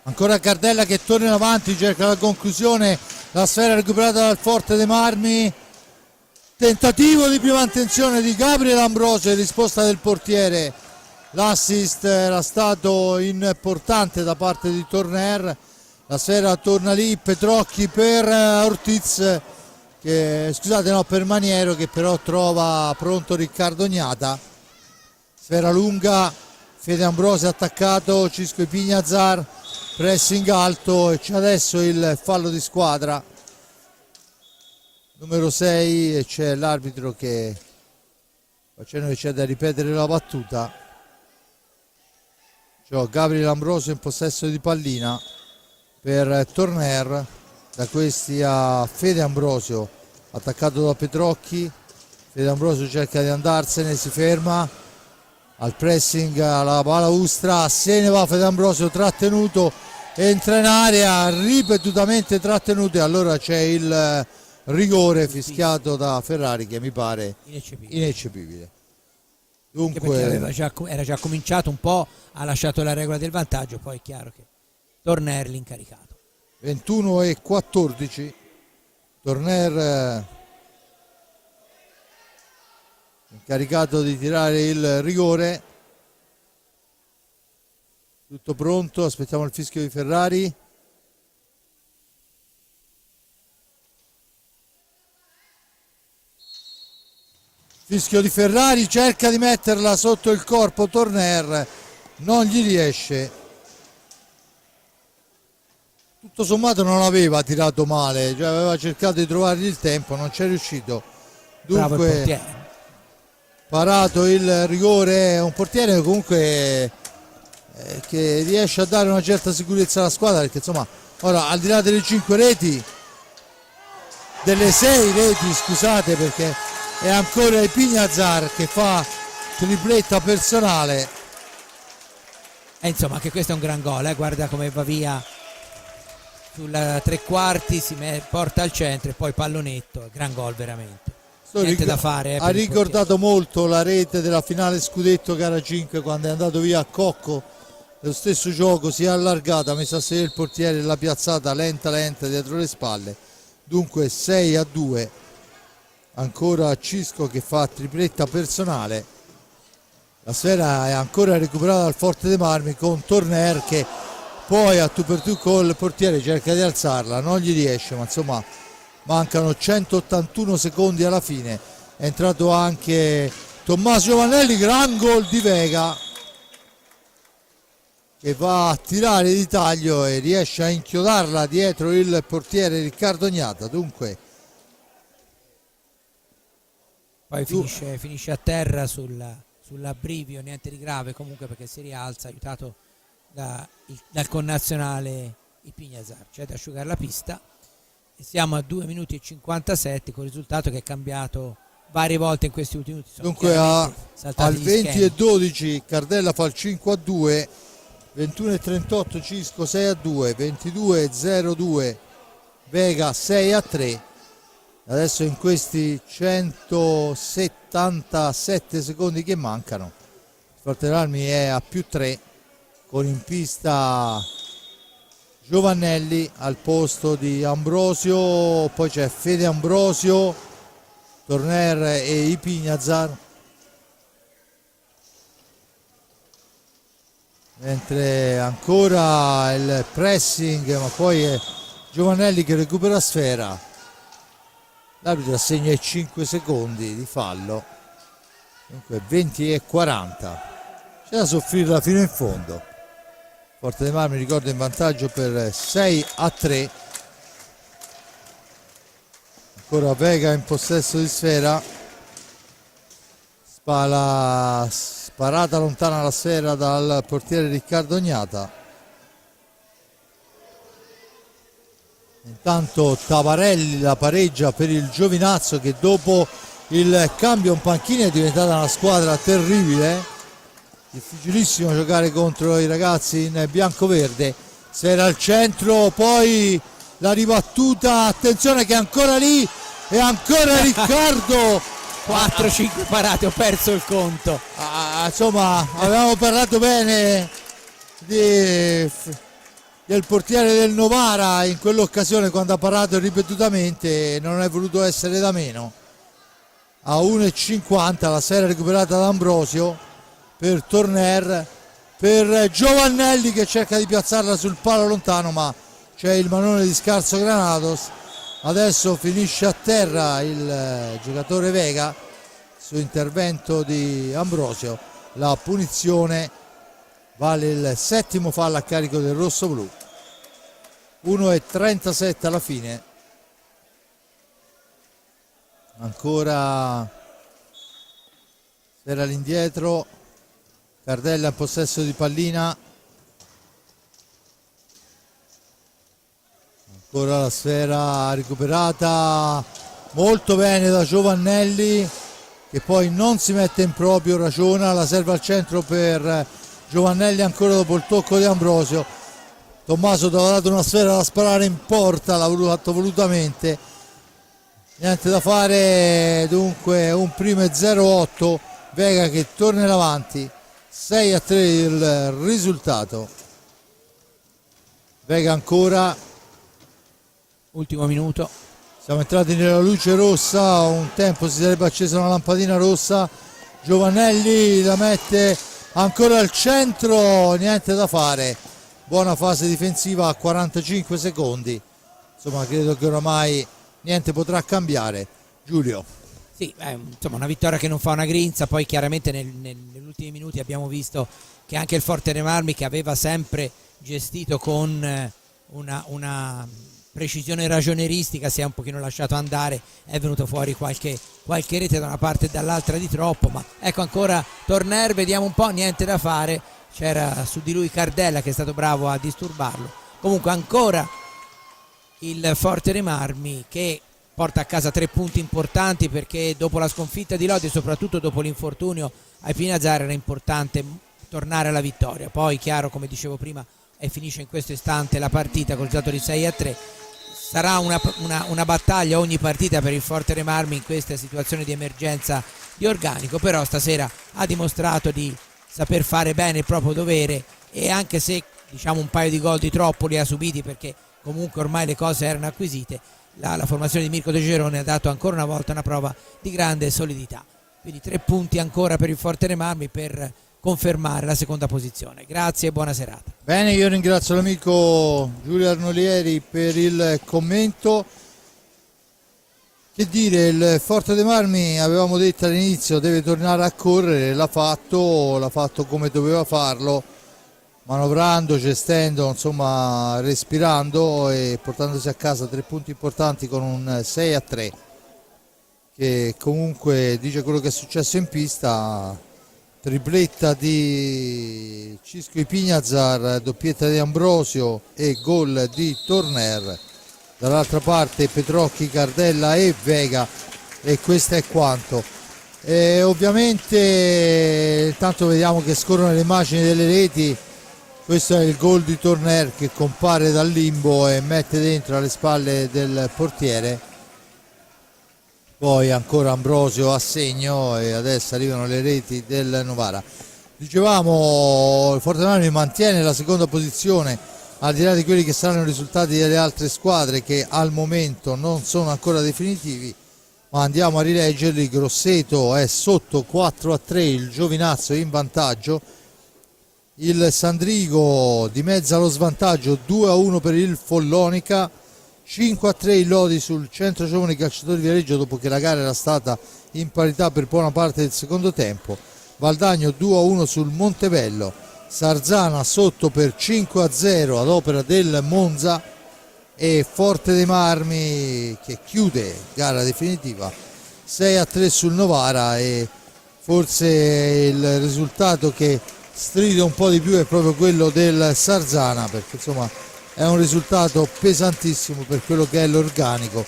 Ancora Cardella che torna in avanti, cerca la conclusione, la sfera recuperata dal Forte dei Marmi, tentativo di più mantenzione di Gabriel Ambrosio in risposta del portiere. L'assist era stato importante da parte di Torner, la sfera torna lì, Petrocchi per Ortiz, per Maniero, che però trova pronto Riccardo Gnata. Sfera lunga, Fede Ambrosio attaccato, Cisco Ipignazar, pressing alto e c'è adesso il fallo di squadra numero 6 e c'è l'arbitro che facendo che c'è da ripetere la battuta. C'è Gabriel Ambrosio in possesso di pallina per Torner, da questi a Fede Ambrosio attaccato da Petrocchi. Fede Ambrosio cerca di andarsene, si ferma al pressing, alla balaustra, se ne va Fede Ambrosio, trattenuto, entra in area, ripetutamente trattenuto, e allora c'è il rigore fischiato da Ferrari che mi pare ineccepibile. Dunque era già cominciato un po', ha lasciato la regola del vantaggio, poi è chiaro che Torner l'incaricato. 21 e 14, Torner incaricato di tirare il rigore. Tutto pronto, aspettiamo il fischio di Ferrari. Fischio di Ferrari, cerca di metterla sotto il corpo Torner, non gli riesce. Tutto sommato non aveva tirato male, cioè aveva cercato di trovargli il tempo, non c'è riuscito. Dunque parato il rigore, un portiere comunque che riesce a dare una certa sicurezza alla squadra, perché insomma ora al di là delle 5 reti, delle 6 reti scusate, perché è ancora Ipignazar che fa tripletta personale, e insomma anche questo è un gran gol, guarda come va via sulla tre quarti, porta al centro e poi pallonetto, gran gol veramente. Niente da fare, ha ricordato molto la rete della finale scudetto gara 5, quando è andato via a Cocco. Lo stesso gioco, si è allargata, ha messo a sedere il portiere e l'ha piazzata lenta dietro le spalle. Dunque 6-2, ancora Cisco che fa tripletta personale. La sfera è ancora recuperata dal Forte dei Marmi con Torner che poi a tu per tu col portiere cerca di alzarla, non gli riesce, ma insomma mancano 181 secondi alla fine. È entrato anche Tommaso Giovannelli, gran gol di Vega che va a tirare di taglio e riesce a inchiodarla dietro il portiere Riccardo Gnata. Dunque poi finisce a terra sull'abbrivio, niente di grave comunque, perché si rialza aiutato dal connazionale Ipignazar. C'è da asciugare la pista. Siamo a 2 minuti e 57 con il risultato che è cambiato varie volte in questi ultimi minuti. Dunque al 20 e 12 Cardella fa il 5-2, 21 e 38 Cisco 6-2, 22 e 02 Vega 6-3. Adesso in questi 177 secondi che mancano il Forte dei Marmi è a +3 con in pista Giovannelli al posto di Ambrosio, poi c'è Fede Ambrosio, Torner e Ipignazar, mentre ancora il pressing, ma poi è Giovannelli che recupera sfera. L'arbitro assegna i 5 secondi di fallo, dunque 20 e 40, c'è da soffrirla fino in fondo. Forte dei Marmi, ricordo, in vantaggio per 6-3. Ancora Vega in possesso di sfera, sparata lontana la sfera dal portiere Riccardo Gnata. Intanto Tavarelli la pareggia per il Giovinazzo, che dopo il cambio in panchina è diventata una squadra terribile. Difficilissimo giocare contro i ragazzi in bianco-verde. Sfera al centro, poi la ribattuta, attenzione che è ancora lì, e ancora Riccardo 4-5 parate, ho perso il conto. insomma, avevamo parlato bene del portiere del Novara in quell'occasione, quando ha parlato ripetutamente, non è voluto essere da meno. A 1,50 la sfera recuperata da Ambrosio per Torner, per Giovannelli che cerca di piazzarla sul palo lontano, ma c'è il manone di Scarso Granados. Adesso finisce a terra il giocatore Vega su intervento di Ambrosio. La punizione vale il 7° fallo a carico del rossoblu. 1,37 alla fine. Ancora era all'indietro, Cardella in possesso di pallina, ancora la sfera recuperata molto bene da Giovannelli, che poi non si mette in proprio, ragiona, la serve al centro per Giovannelli ancora dopo il tocco di Ambrosio. Tommaso ti aveva dato una sfera da sparare in porta, l'ha fatto volutamente, niente da fare, dunque un primo e 0-8, Vega che torna in avanti, 6-3 il risultato. Vega ancora, ultimo minuto. siamo entrati nella luce rossa, un tempo si sarebbe accesa una lampadina rossa. Giovannelli la mette ancora al centro, niente da fare, buona fase difensiva a 45 secondi, insomma credo che oramai niente potrà cambiare. Giulio. Sì, insomma una vittoria che non fa una grinza, poi chiaramente negli ultimi minuti abbiamo visto che anche il Fortere Marmi, che aveva sempre gestito con una precisione ragioneristica, si è un pochino lasciato andare, è venuto fuori qualche rete da una parte e dall'altra di troppo, ma ecco ancora Torner, vediamo un po', niente da fare, c'era su di lui Cardella che è stato bravo a disturbarlo. Comunque ancora il Fortere Marmi che porta a casa 3 punti importanti, perché dopo la sconfitta di Lodi e soprattutto dopo l'infortunio ai Pinazzari era importante tornare alla vittoria. Poi chiaro, come dicevo prima, e finisce in questo istante la partita col risultato di 6-3. Sarà una battaglia ogni partita per il Fortere Marmi in questa situazione di emergenza di organico, però stasera ha dimostrato di saper fare bene il proprio dovere, e anche se diciamo un paio di gol di troppo li ha subiti, perché comunque ormai le cose erano acquisite, la formazione di Mirko De Gerone ha dato ancora una volta una prova di grande solidità. Quindi 3 punti ancora per il Fortere Marmi per confermare la seconda posizione. Grazie e buona serata. Bene, io ringrazio l'amico Giulio Arnolieri per il commento. Che dire, il Forte Marmi, avevamo detto all'inizio, deve tornare a correre, l'ha fatto come doveva farlo, manovrando, gestendo, insomma respirando e portandosi a casa 3 punti importanti con un 6-3, che comunque dice quello che è successo in pista. Tripletta di Cisco Ipignazar, doppietta di Ambrosio e gol di Torner. Dall'altra parte Petrocchi, Cardella e Vega, e questo è quanto. Ovviamente intanto vediamo che scorrono le immagini delle reti. Questo è il gol di Torner che compare dal limbo e mette dentro alle spalle del portiere. Poi ancora Ambrosio a segno e adesso arrivano le reti del Novara. Dicevamo, il Forte Marmi mantiene la seconda posizione al di là di quelli che saranno i risultati delle altre squadre, che al momento non sono ancora definitivi, ma andiamo a rileggerli. Grosseto è sotto 4-3, il Giovinazzo in vantaggio, il Sandrigo di mezzo allo svantaggio, 2-1 per il Follonica, 5-3 il Lodi sul Centro Giovani Calciatori di Viareggio dopo che la gara era stata in parità per buona parte del secondo tempo. Valdagno 2-1 sul Montebello, Sarzana sotto per 5-0 ad opera del Monza, e Forte dei Marmi che chiude gara definitiva 6-3 sul Novara. E forse il risultato che stride un po' di più è proprio quello del Sarzana, perché insomma è un risultato pesantissimo per quello che è l'organico.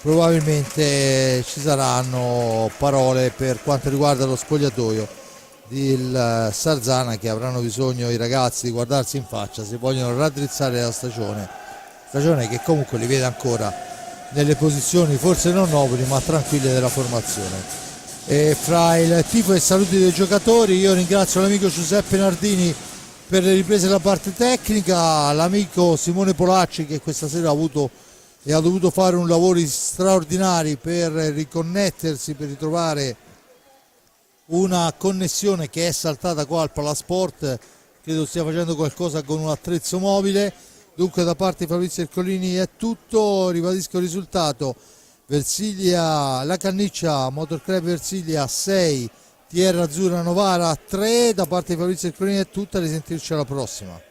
Probabilmente ci saranno parole per quanto riguarda lo spogliatoio del Sarzana, che avranno bisogno i ragazzi di guardarsi in faccia se vogliono raddrizzare la stagione che comunque li vede ancora nelle posizioni forse non nobili ma tranquille della formazione. fra il tifo e i saluti dei giocatori. Io ringrazio l'amico Giuseppe Nardini per le riprese della parte tecnica, l'amico Simone Polacci che questa sera ha dovuto fare un lavoro straordinari per riconnettersi, per ritrovare una connessione che è saltata qua al Palasport. Credo stia facendo qualcosa con un attrezzo mobile. Dunque da parte di Fabrizio Ercolini è tutto, ribadisco il risultato: Versilia, la Canniccia Motor Club Versilia 6, TR Azzurra Novara 3. Da parte di Fabrizio Ercolini è tutta, risentirci alla prossima.